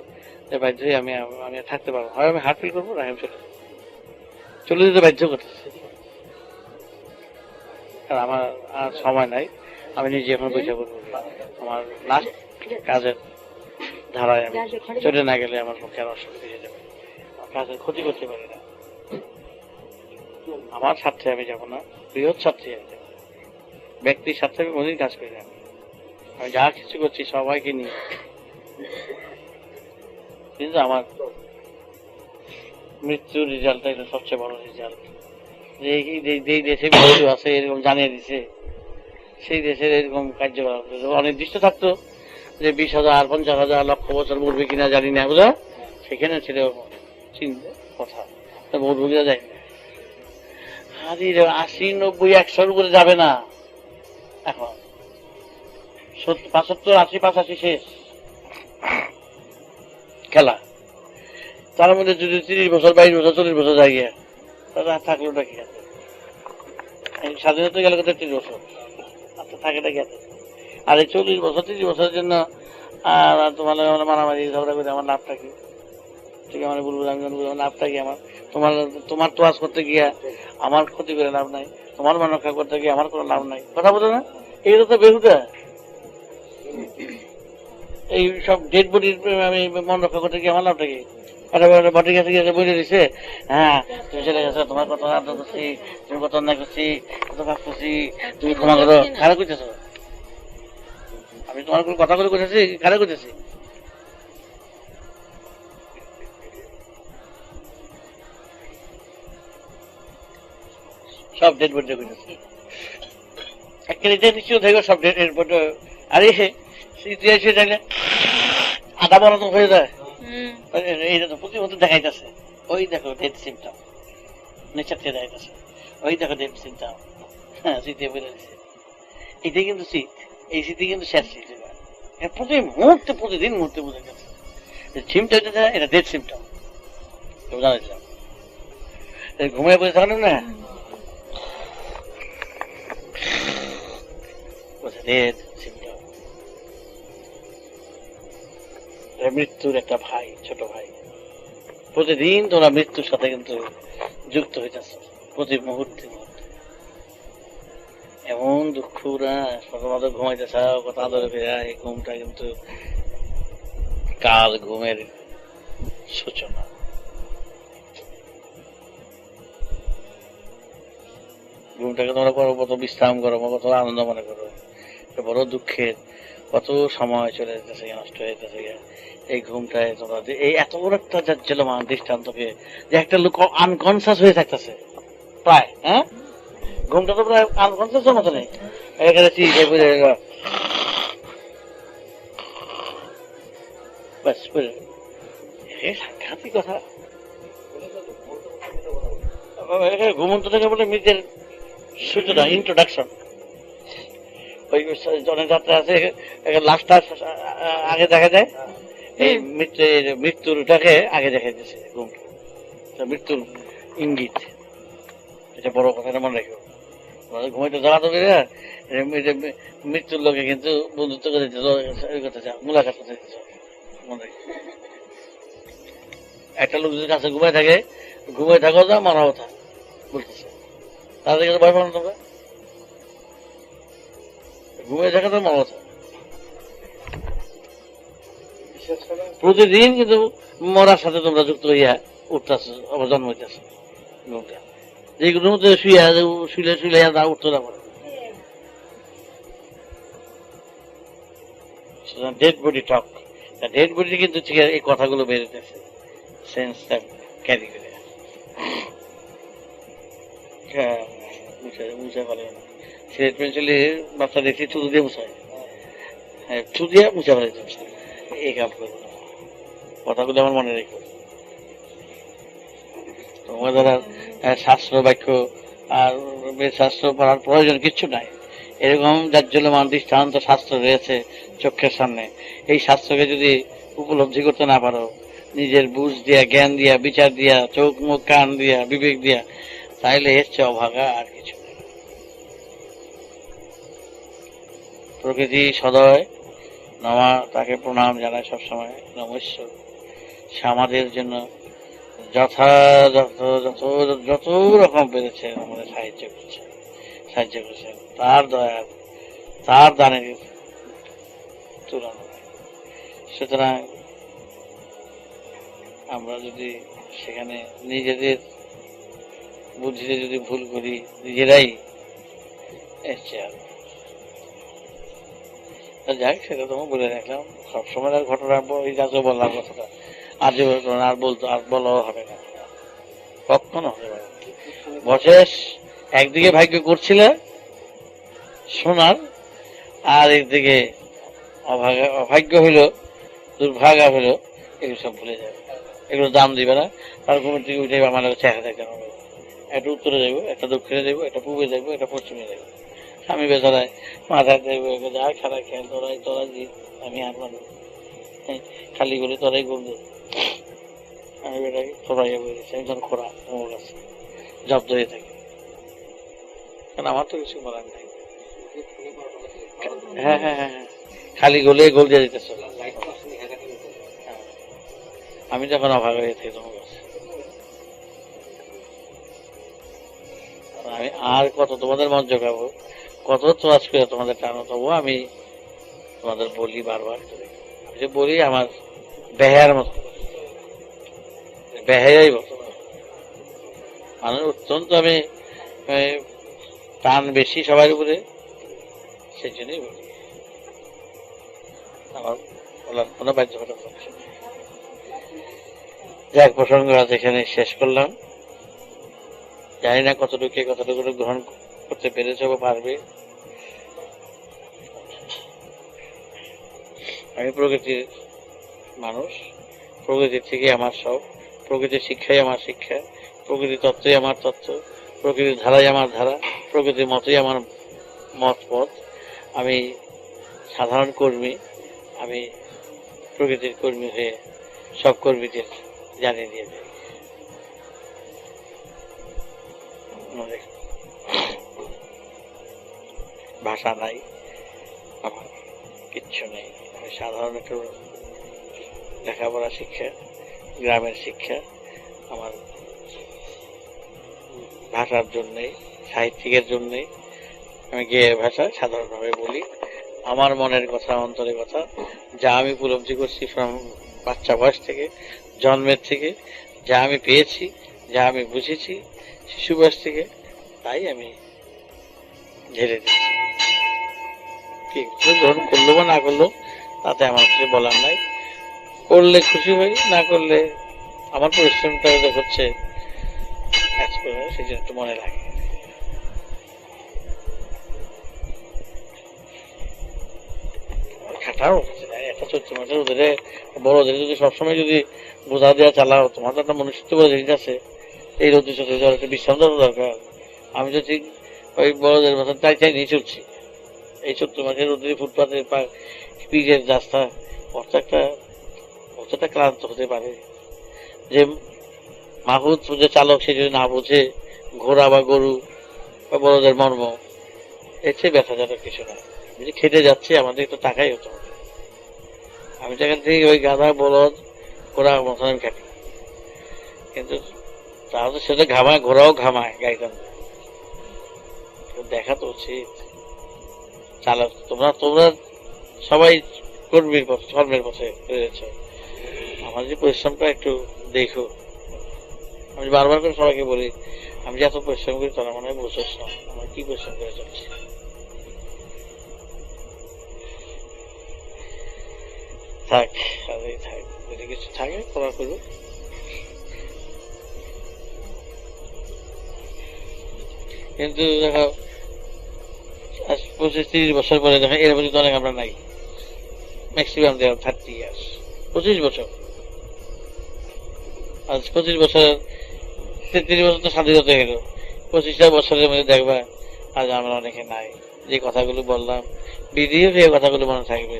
যে বাধ্য হয়ে আমি থাকতে পারবো, হয় আমি হার্ট ফিল করবো, না আমি চলে যেতে বাধ্য করতেছে। আর আমার আর সময় নাই, আমি নিজে এখন পয়সা করবো, আমার লাস্ট কাজের ধারায় আমি চলে না গেলে আমার পক্ষে আর অসুবিধা হয়ে যাবে, কাজের ক্ষতি করতে পারি না, আমার স্বার্থে আমি যাবো না, বৃহৎ স্বার্থে আমি যাবো, ব্যক্তির স্বার্থে আমি কোনদিন কাজ করি না। আমি যা কিছু করছি সবাইকে নিয়ে, কিন্তু আমার মৃত্যুর রেজাল্টটা এটা সবচেয়ে বড় রেজাল্ট। যেই দেশে মৃত্যু আছে এরকম জানিয়ে দিছে, সেই দেশের এরকম কার্যকলাপ অনির্দিষ্ট থাকতো যে 20,000, 50,000, লক্ষ বছর মরবে কিনা জানি না, বুঝা, সেখানে ছিল কথা, ভোটভোগীরা যায় 80, 90, 100 উপরে যাবে না, এখন 75, 80, 85 শেষ খেলা। তার মধ্যে যদি 30 বছর, 22 বছর, 40 বছর যায় গিয়া, তাহলে থাকলোটা কি আছে? স্বাধীনতা গেল 30 বছর, আপনার থাকেটা কি আছে? আর এই 40 বছর, 30 বছরের জন্য আর তোমার মারামারি ঝগড়া করে আমার লাভটা কি? ঠিক আমার বলবো, আমি আমার লাভটা কি? তোমার তোয়াজ করতে গিয়া আমার ক্ষতি করে লাভ নাই, তোমার মন রক্ষা করতে গিয়ে আমার কোনো লাভ নাই, কথা বলো না? এইটা তো বেহুদা। এই সব ডেড বডির আমি মন রক্ষা করতে গিয়ে আমার লাভটা কি? বটির কাছে গিয়ে বলে দিছে, হ্যাঁ তুমি চলে গেছো, তোমার কত আদর করছি, তুমি কত অন্যায় করছি, কত কাজ করছি, তুমি ক্ষমা করো, কারা করতেছো? আমি তোমার কোনো কথা করে করতেছি, কারা করতেছি? সব ডেড বডি করতেছি, একটা নিশ্চিত থাকবে সব ডেড বডি। আরে ইতিহাসে জানলে আদা বড় তো হয়ে যায়, হুম। এইটা তো প্রতিবছর দেখাইতেছে। ওই দেখো ডেথ সিমটম, নেচার থেকে দেখাইতেছে, ওই দেখো ডেথ সিমটম। হ্যাঁ, শীতে বেড়ে দিচ্ছে। এটাই কিন্তু শীত, এই শীতে কিন্তু শেষ শীত। প্রতি মুহূর্তে, প্রতিদিন মুহূর্তে বোঝা গেছে সিমটম যেটা, এটা ডেথ সিমটম। জানাইছিলাম ঘুমিয়ে বসে থাকলেন না, ডেথ সিমটম। মৃত্যুর একটা ভাই, ছোট ভাই। প্রতিদিন তোমরা মৃত্যুর সাথে কিন্তু যুক্ত হইতেছ, প্রতি মুহূর্তে মুহূর্তে। এমন দুঃখ না, সকাল ঘুমাইতেছ, কথা আদরে ফেরা, এই ঘুমটা কিন্তু কাল ঘুমের সূচনা। ঘুমটাকে তোমরা করো কত বিশ্রাম করো, কত আনন্দ মনে করো, বড় দুঃখের কত সময় চলে যেতেছে, নষ্ট হয়ে যেতেছে। এই ঘুমটায় তোমরা এই এত বড় একটা জাজ্জল্যমান দৃষ্টান্তকে, যে একটা লোক আনকনসাস হয়ে থাকতেছে প্রায়, হ্যাঁ, ঘুমটা তো প্রায় আনকনসাস মতো নেই। এখানে সাংঘাতিক কথা। ঘুমন্ত থেকে বলে মৃতের সূচনা, ইন্ট্রোডাকশন। ওই জনের যাত্রা আছে, লাশটা আগে দেখা যায়, এই মৃত্যুটাকে আগে দেখা যাচ্ছে ঘুমটা, মৃত্যুর ইঙ্গিত। এটা বড় কথা, মনে রাখো। ঘুমাইতে যাওয়া তো মৃত্যুর লোকে কিন্তু বন্ধুত্ব করে দিতে, ওই কথা যা মুলাকাত করতে দিতে মনে রাখো। একটা লোক যদি কাছে ঘুমাই থাকে, ঘুমাই থাকো যা মারা কথা বলতেছে, তাদের কাছে ভয় পাবো তোমরা? ঘুমিয়ে থাকা তো মারা কথা। প্রতিদিন কিন্তু মরার সাথে তোমরা যুক্ত হইয়া উঠতেছ, আবার জন্ম হইতেছ। ঘুমটা যেগুলোর মধ্যে শুইয়া শুইলে শুইলে উঠতে না পারে, ডেড বডি টক। ডেড বডি কিন্তু এই কথাগুলো বেরোতেছে, সেন্সটা ক্যারি করে। বুঝতে পারে না। সিলেট পেন্সিলে বাচ্চা দেখছি চুদু দিয়ে মুছায়, হ্যাঁ, চুদিয়া মুছা ফেলে এই কাম করবো। কথাগুলো আমার মনে রেখো। তোমার দ্বারা শাস্ত্র বাক্য আর শাস্ত্র পড়ার প্রয়োজন কিচ্ছু নাই। এরকম জাজ্জল্যমান দৃষ্টান্ত শাস্ত্র রয়েছে চোখের সামনে। এই শাস্ত্রকে যদি উপলব্ধি করতে না পারো, নিজের বুঝ দিয়া, জ্ঞান দিয়া, বিচার দিয়া, চোখ মুখ কান দিয়া, বিবেক দিয়া, তাইলে এর চেয়ে অভাগা আর কিছু নেই। প্রকৃতি সদয় নমা, তাকে প্রণাম জানায় সবসময়, নমস্য। সে আমাদের জন্য যথাযথ যত রকম পেরেছে আমাদের সাহায্য করছে, তার দয়ার, তার দানের তুলনা। সুতরাং আমরা যদি সেখানে নিজেদের বুদ্ধিতে যদি ভুল করি, নিজেরাই যাই, সেটা তোমার বলে রাখলাম। সবসময় আর ঘটনা এই গাছও বললাম কথাটা, আজ আর বলতো, আর বলাও হবে না, কখনো হবে না। বশেষ একদিকে ভাগ্য করছিলে শোনার, আর একদিকে অভাগ্য হইল, দুর্ভাগা হইল, এগুলো সব ভুলে যাবে, এগুলো দাম দিবে না। তার ঘুমের দিকে উঠে আমার চেহারা দেখতে হবে, একটা উত্তরে যাবো, একটা দক্ষিণে যাবো, একটা পূর্বে যাবো, একটা পশ্চিমে যাবো। আমি বেচারায় মাথায় দেবো, যা খেলা খেল, তোরাই জিত, আমি আর মানব, খালি করে তোরাই গোল দেবো। আমি বেটাকে খোরাইয়া বলেছি, আমি যখন খোরা আমার কাছে জব্দ হয়ে থাকি, কারণ আমার তো কিছু বলার নাই। হ্যাঁ হ্যাঁ হ্যাঁ, খালি গোলে গোল দিয়ে দিতেছ। আমি যখন অভাগ হয়ে থাকি তোমার কাছে, আমি আর কত তোমাদের মন জোগাবো, কত চোয়াজ করে তোমাদের টানো, তবু আমি তোমাদের বলি বারবার করে, আমি যে বলি আমার বেহার মতো, বেহাই মতো মানে অত্যন্ত আমি টান বেশি সবার উপরে, সেই জন্যই বলি। আমার বলার কোনো বাধ্যকতা থাকছে না। যাক, প্রসঙ্গ আজ এখানে শেষ করলাম। জানি না কতটুকু গ্রহণ করতে পেরেছে বা পারবে। আমি প্রকৃতির মানুষ, প্রকৃতির থেকে আমার সব, প্রকৃতির শিক্ষাই আমার শিক্ষা, প্রকৃতির তত্ত্বই আমার তত্ত্ব, প্রকৃতির ধারাই আমার ধারা, প্রকৃতির মতই আমার মত। আমি সাধারণ কর্মী, আমি প্রকৃতির কর্মী হয়ে সব কর্মীদের জানিয়ে দিয়ে যাই। ভাষা নাই, আমার কিচ্ছু নেই। আমি সাধারণ একটু লেখাপড়া শিক্ষা, গ্রামের শিক্ষা, আমার ভাষার জন্যে, সাহিত্যিকের জন্যে আমি গেয়ে ভাষা সাধারণভাবে বলি আমার মনের কথা, অন্তরের কথা, যা আমি উপলব্ধি করছি বাচ্চা বয়স থেকে, জন্মের থেকে, যা আমি পেয়েছি, যা আমি বুঝেছি শিশু বয়স থেকে, তাই আমি ঝেড়ে দিচ্ছি। কি গ্রহণ করলো বা না করলো তাতে আমার কিছু বলার নাই। করলে খুশি হই, না করলে আমার পরিশ্রমটা হচ্ছে কাজ করে, সেই জন্য একটু মনে লাগে। খাটাও একটা চৈত্র মাসের ওদের বড়দের যদি সবসময় যদি বোঝা দেওয়া চালাও, তোমার তো একটা মনুষ্যত্ব বলে জিনিস আছে, এই রোদ্র চলতে যাওয়ার একটা বিশ্রাম দেওয়া দরকার। আমি তো ঠিক ওই বড়দের মতন চাই নিয়ে চলছি। এই চৈত্র মাসের রোদ্রে ফুটপাতে পিচের রাস্তা অতটা ক্লান্ত হতে পারে যে মাহুত যে চালক সে যদি না বোঝে ঘোড়া বা গরু বা বড়দের মর্ম, এর চেয়ে ব্যথাজনক কিছু না। যদি খেতে যাচ্ছে আমাদের একটু টাকাই হতে হবে। আমি সেখান থেকে ওই গাধা বলদ ঘোড়া মতন আমি খাটি, কিন্তু তাহলে সেটা ঘামায়, ঘোড়াও ঘামায় গাড়িটা, দেখা তো উচিত। চালক তোমরা সবাই কর্মের পথে রয়েছ, আমার যে পরিশ্রমটা একটু দেখো। আমি বারবার করে সবাইকে বলি, আমি যে এত পরিশ্রম করি তোরা মনে হয় বুঝছিস না আমার কি পরিশ্রম করে চলছে। থাক যদি কিছু থাকে ক্ষমা করবো। কিন্তু দেখো 25-30 বছর পরে দেখো এর মধ্যে অনেক আমরা নাই, ম্যাক্সিমাম 30 ইয়ার্স, 25 বছর। আজ 25 বছর 33 বছর তো স্বাধীনতা হলো, 25টা বছরের মধ্যে দেখবা আজ আমরা অনেকে নাই। যে কথাগুলো বললাম বিধিও এই কথাগুলো মনে থাকবে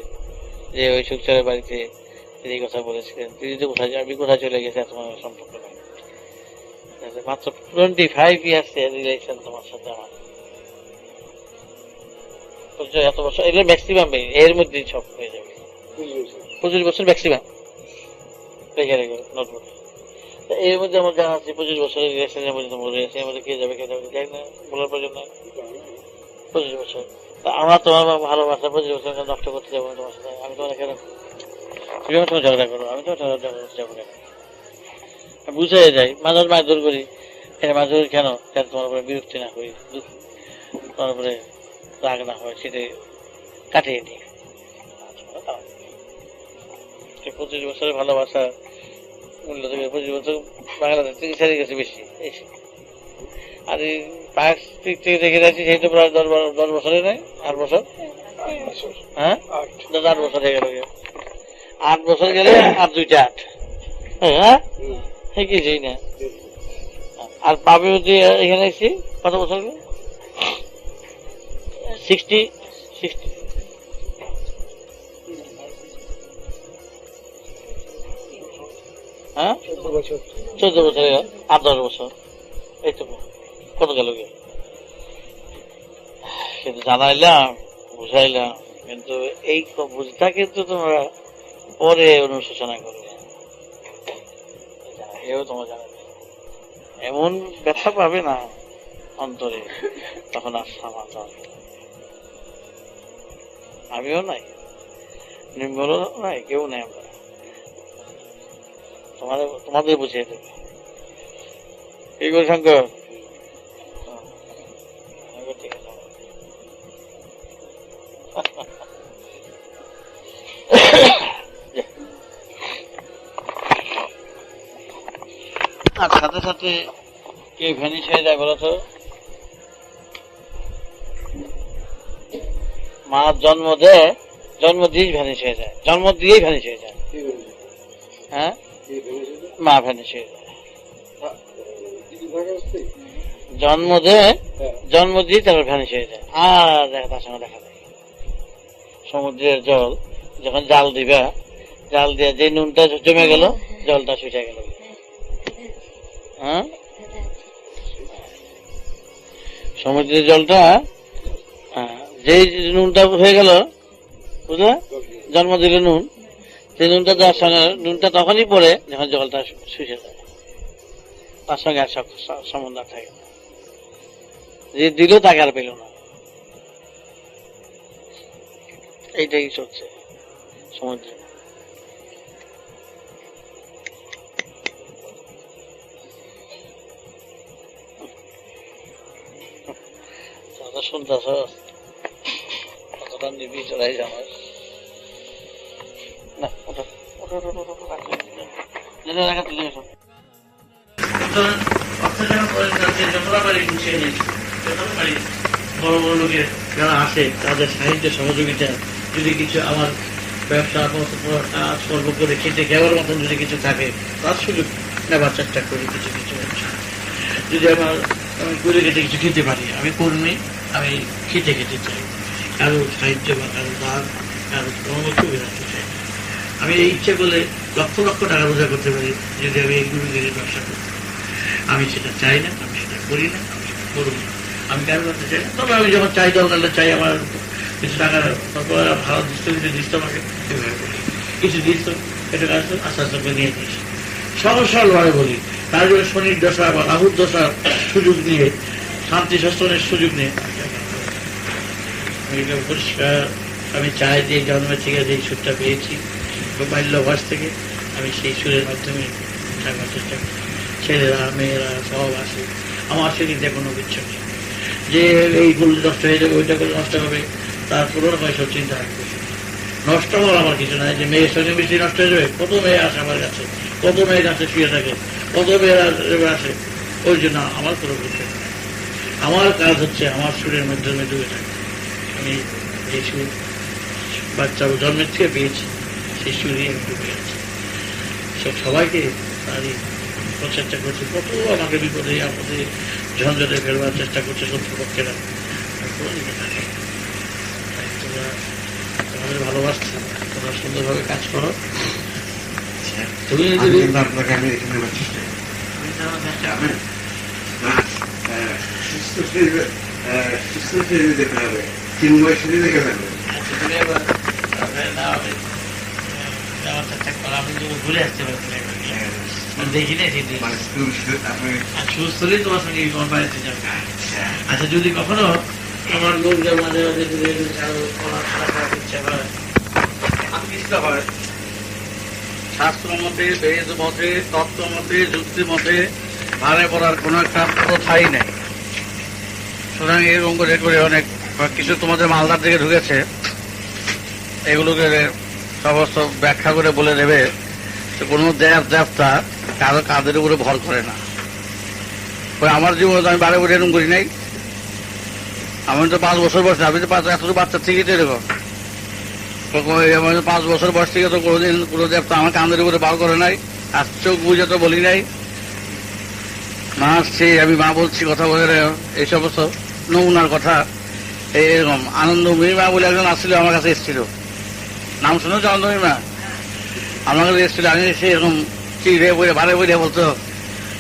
যে ওই সুখচারের বাড়িতে তিনি কথা বলেছিলেন, তিনি তো কোথায় চলে গেছে এত সম্পর্ক নাই। মাত্র 25 ইয়ার্স রিলেশন তোমার সাথে আমার, এত বছর এগুলো ম্যাক্সিমাম এর মধ্যে সব হয়ে যাবে। 25 বছর ম্যাক্সিমাম রেখে নোটবুক। এর মধ্যে আমার জানা আছে 25 বছরের রিলেশনের মধ্যে মরে গেছে, এর মধ্যে কে যাবে যাই না বলার প্রয়োজন নাই। 25 বছর আমরা তোমার ভালোবাসা 25 বছর নষ্ট করতে যাবো না তোমার সাথে। আমি তোমার কেন তুমি তোমার ঝগড়া করো, আমি তোমার ঝগড়া করতে যাবো কেন? বুঝাই যাই, মাঝে মারধর করি, মারধর কেন তোমার উপরে বিরক্তি না করি, তোমার উপরে রাগ না হয়, সেটা কাটিয়ে নিই। 25 বছরের ভালোবাসা মূল্য থেকে 25 বছর বাংলাদেশ থেকে ছেড়ে গেছে বেশি। আর এই পার্ক থেকে দেখে যাচ্ছি সেই তো প্রায় 10 বছরে নেই, 8 বছর, হ্যাঁ 8 বছর হয়ে গেল। 8 বছর গেলে আর 2টা 8, হ্যাঁ কিছুই না। আর পাবে যে এখানে এসেছি কত বছর, 60 হ্যাঁ 14 বছর, 8-10 বছর, এই তো কত গেল গে। কিন্তু জানাইলাম, বুঝাইলাম, কিন্তু এই বুঝটা কিন্তু তোমরা পরে অনুশোচনা করবে, এও তোমরা জানাবে। এমন ব্যথা পাবে না অন্তরে, তখন আর সমাধান আমিও নাই, নির্মল নাই, কেউ নেই। আমরা তোমাদের বুঝিয়ে দেবে। কি করে শঙ্কর, ঠিক আছে। আর সাথে সাথে কে ভ্যানিশ হয়ে যায় বলতো? মা জন্ম দেয়, জন্ম দিয়েই ভ্যানিশ হয়ে যায়, জন্ম দিয়েই ভ্যানিশ হয়ে যায়। হ্যাঁ মা ভ্যানিশ হয়ে যায়। জন্ম দিয়ে তারপর ভ্যানিশ হয়ে যায়, আর তার সঙ্গে দেখা যায়। সমুদ্রের জল যখন জাল দিবা, জাল দিয়ে যে নুনটা জমে গেল, জলটা শুষে গেল। হ্যাঁ, সমুদ্রের জলটা যে নুনটা হয়ে গেল, বুঝলে, জন্ম দিল নুন, সেই নুনটা দেওয়ার সঙ্গে নুনটা তখনই পড়ে যখন জলটা শুষে যায়, তার সঙ্গে আর সম্বন্ধ থাকে না। যে দিল তাকে আর পেল না। এইটাই চলছে সমুদ্রে। শুনতেছ কতটা নিবি চড়াই জানাস না। বড় বড় লোকের যারা আসে তাদের সাহিত্য সহযোগিতা যদি কিছু আমার ব্যবসা কাজকর্ম করে খেতে খাওয়ার মতন যদি কিছু থাকে তার সুযোগ নেবার চেষ্টা করি। কিছু কিছু যদি আমি করে খেতে কিছু খেতে পারি, আমি কর্মী, আমি খেতে খেতে চাই, কারো সাহিত্য বা কারো দান, কারো পরামর্শ রাখতে চাই। আমি এই ইচ্ছে করলে লক্ষ লক্ষ টাকা রোজগার করতে পারি যদি আমি এই গুরুগিরির ব্যবসা করি। আমি সেটা চাই না, আমি সেটা করি না, আমি সেটা করব না, আমি কারো করতে চাই না। তবে আমি যখন চাই দরকার চাই আমার কিছু টাকা ভালো দিচ্ছ আমাকে, সেভাবে করি। কিছু দিচ্ছ, এটা কাজ আস্তে আস্তে করে নিয়ে দিস। সহজ সরলভাবে বলি, তার জন্য শনির দশা বা রাহুর দশার সুযোগ নিয়ে, শান্তি শাসনের সুযোগ নিয়ে পরিষ্কার আমি চাই যে জন্মের থেকে যে সুরটা পেয়েছি বাল্যভাস থেকে, আমি সেই সুরের মাধ্যমে থাকার চেষ্টা করি। ছেলেরা মেয়েরা সব আসে, আমার সেদিকে কোনো ইচ্ছা নেই যে এই ফুল নষ্ট হয়ে যাবে, ওইটা করে নষ্ট হবে, তার পুরোনো সব চিন্তা রাখবে। নষ্ট হওয়ার আমার কিছু নাই যে মেয়ের সঙ্গে মিষ্টি নষ্ট হয়ে যাবে। কত মেয়ে আসে আমার কাছে, কত মেয়ে কাছে শুয়ে থাকে, কত মেয়েরা আসে। ওই জন্য আমার কোনো কিছু নেই। আমার কাজ হচ্ছে আমার সুরের মাধ্যমে ডুবে থাকে। আমি এই সুর বাচ্চা জন্মের থেকে পেয়েছি, সেই সুরই আমি ডুবে আছি। সবাইকে তারই প্রচেষ্টা করছি। কত আমাকে বিপদে আপদে ঝঞ্ঝটে ফেলবার চেষ্টা করছে শত্রুপক্ষেরা। তোমাদের ভালোবাসছি, তোমরা সুন্দরভাবে কাজ করো। তুমি আপনাকে আমি এখানে দেখতে হবে, চিন্ময় শরীর দেখে থাকবে। ঘুরে আসতে পারছি দেখি না, সুস্থ হলেই তোমার সঙ্গে বাড়িতে যাবে। আচ্ছা, যদি কখনো আমার লোকদের মাঝে মাঝে ইচ্ছা হয়, শাস্ত্র মতে, বেদ মতে, তত্ত্ব মতে, যুক্তি মতে ভারে পড়ার কোন একটা প্রথাই নেই। সুতরাং এরকম করে করে অনেক কিছু তোমাদের মালদার দিকে ঢুকেছে, এগুলোকে সমস্ত ব্যাখ্যা করে বলে দেবে। কোনো দেবতা কারো কাদের উপরে ভর করে না। আমার জীবনে আমি বারে বারে এরকম করি নাই। আমি তো 5 বছর বয়স, আমি তো এত বাচ্চা থেকেই তো এরকম। 5 বছর বয়স থেকে তো কোনোদিন কোনো দেবতা আমার কাঁধের উপরে বার করে নাই। আর চোখ বুঝে তো বলি নাই। মা আসছে, আমি মা বলছি, কথা বলে এই সমস্ত নমুনার কথা। এরকম আনন্দময়ী মা বলে একজন আসছিল, আমার কাছে এসেছিল। নাম শুনেছ আনন্দময়ী মা? আমার কাছে এসেছিল। আমি সে এরকম চিড়ে বলে ভারে বলে বলতো,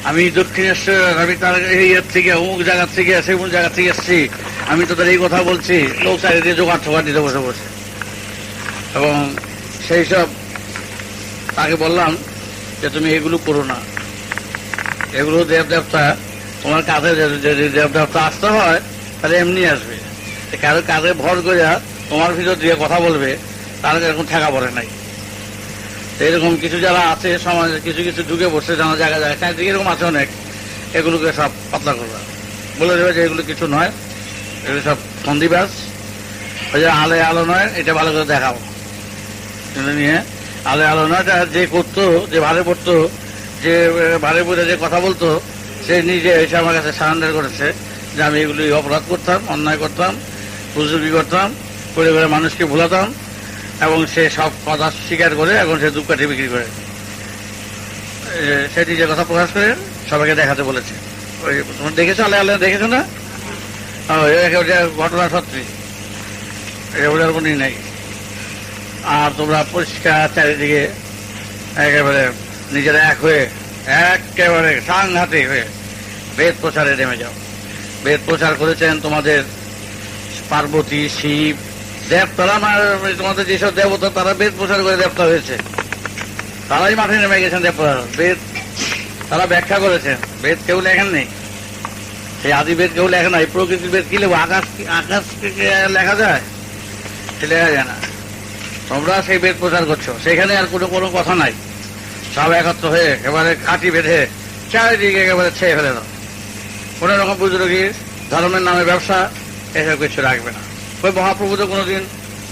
আমি দক্ষিণেশ্বর, আমি তার এই থেকে অমুক জায়গার থেকে সেমুক জায়গা থেকে এসেছি, আমি তোদের এই কথা বলছি। লোক চারিদিকে জোগাড় ঠোগাড় দিতে বসে বসে। এবং সেই সব তাকে বললাম যে তুমি এগুলো করো না, এগুলো দেবতা তোমার কাছে যদি দেবতা আসতে হয় তাহলে এমনি আসবে। কারো কাজে ভর করে তোমার ভিতর দিয়ে কথা বলবে, তার এরকম ঠেকা পড়ে নাই। এরকম কিছু যারা আছে সমাজে, কিছু কিছু ঢুকে বসছে জানা জায়গা যায়, চারিদিকে এরকম আছে অনেক। এগুলোকে সব পাতলা করবে, বলে দেবে যে এগুলো কিছু নয়, এগুলো সব সন্ধিবাস, ওই যে আলে আলো নয়, এটা ভালো করে দেখাও। নিয়ে আলে আলো নয়, যে করতো, যে ভারে পড়তো, যে ভারে পড়ে যে কথা বলতো, সে নিজে এসে আমার কাছে সারেন্ডার করেছে যে আমি এগুলি অপরাধ করতাম, অন্যায় করতাম, বুজুর্গি করতাম, করে করে মানুষকে ভুলাতাম। এবং সে সব কথা স্বীকার করে এখন সে ধূপকাঠি বিক্রি করে। সেটি যে কথা প্রকাশ করে সবাইকে দেখাতে বলেছে। ওই তোমরা দেখেছো, আল্লাহ আল্লাহ দেখেছো না? ঘটনা সত্যি, ওটার কোনো নেই। আর তোমরা পরিষ্কার চারিদিকে একেবারে নিজেরা এক হয়ে একেবারে সাংঘাতিক হয়ে বেদ প্রচারে নেমে যাও। বেদ প্রচার করেছেন তোমাদের পার্বতী, শিব, দেবতারা। তোমাদের যেসব দেবতা তারা বেদ প্রচার করে দেবতা হয়েছে, তারাই মাঠে নেমে গেছেন দেবতা। বেদ তারা ব্যাখ্যা করেছেন, বেদ কেউ লেখেন নেই। সেই আদি বেদ কেউ লেখে নাই। প্রকৃতির বেদ কি লেখো? আকাশকে লেখা যায়? সে লেখা যায় না। তোমরা সেই বেদ প্রচার করছো, সেখানে আর কোনো কথা নাই। সব একত্র হয়ে এবারে কাঠি বেঁধে চারিদিকে একেবারে ছেয়ে ফেলে দাও। কোন রকম বুজুর্গি, ধর্মের নামে ব্যবসা, এসব কিছু রাখবে না। ওই মহাপ্রভু তো কোনোদিন,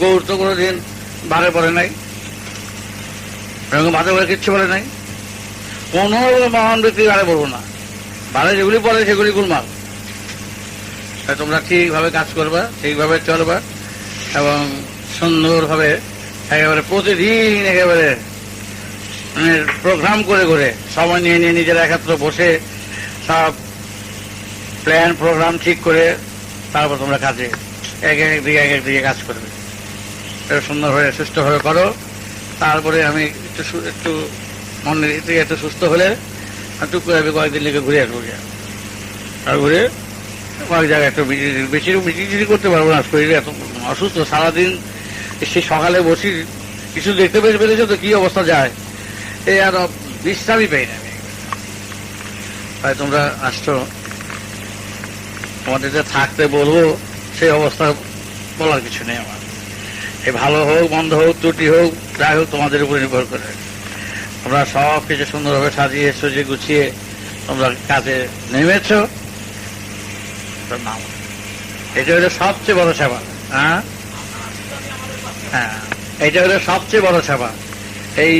গৌর তো কোনোদিন বারে পড়ে নাই, এরকম বাদে বলে কিচ্ছু বলে নাই। কোন মহান ব্যক্তি বারে বলবো না, বারে যেগুলি পড়ে সেগুলি গুলমাল। তোমরা ঠিকভাবে কাজ করবা, ঠিকভাবে চলবা এবং সুন্দরভাবে একেবারে প্রতিদিন একেবারে প্রোগ্রাম করে করে সময় নিয়ে নিয়ে নিজেরা একত্র বসে সব প্ল্যান প্রোগ্রাম ঠিক করে তারপর তোমরা কাজে এক একদিকে কাজ করবে। সুন্দরভাবে সুস্থভাবে করো। তারপরে আমি একটু মনের থেকে একটু সুস্থ হলে টুক করে আমি কয়েকদিন লেগে ঘুরে আসবো। আর ঘুরে কয়েক জায়গায় একটু বিচিরি করতে পারবো না, শরীরে এত অসুস্থ। সারাদিন সে সকালে বসি, কিছু দেখতে পেরেছো তো কি অবস্থা যায়, এই আর বিশ্রামই পাই না আমি। তাই তোমরা আসছো, তোমাদের যে থাকতে বলবো সেই অবস্থা বলার কিছু নেই আমার। এই ভালো হোক, মন্দ হোক, ত্রুটি হোক, যাই হোক তোমাদের উপর নির্ভর করে। তোমরা সব কিছু সুন্দরভাবে সাজিয়ে সজিয়ে গুছিয়ে তোমরা কাজে নেমেছ। নাম এটা হলো সবচেয়ে বড় সেবা। হ্যাঁ, এটা হলো সবচেয়ে বড় সেবা। এই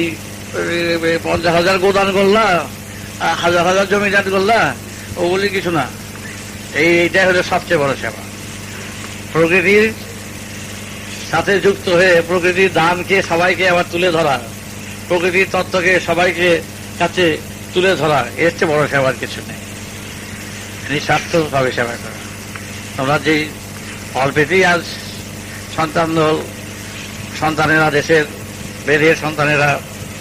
50,000 গোদান করলা, 1000 জমিদার করলা, ওগুলি কিছু না। এইটা হলো সবচেয়ে বড় সেবা। প্রকৃতির সাথে যুক্ত হয়ে প্রকৃতির দানকে সবাইকে আবার তুলে ধরা, প্রকৃতির তত্ত্বকে সবাইকে কাছে তুলে ধরা, এর চেয়ে বড় সেবার কিছু নেই। নিঃস্বার্থভাবে সেবা করা। তোমরা যেই অল্পেতেই আজ সন্তানেরা, দেশের বেদের সন্তানেরা,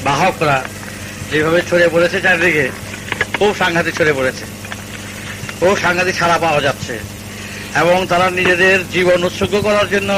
বাহকরা যেভাবে ছড়িয়ে পড়েছে চারিদিকে, খুব সাংঘাতিক ছড়িয়ে পড়েছে, খুব সাংঘাতিক ছাড়া পাওয়া যাচ্ছে। এবং তারা নিজেদের জীবন উৎসর্গ করার জন্য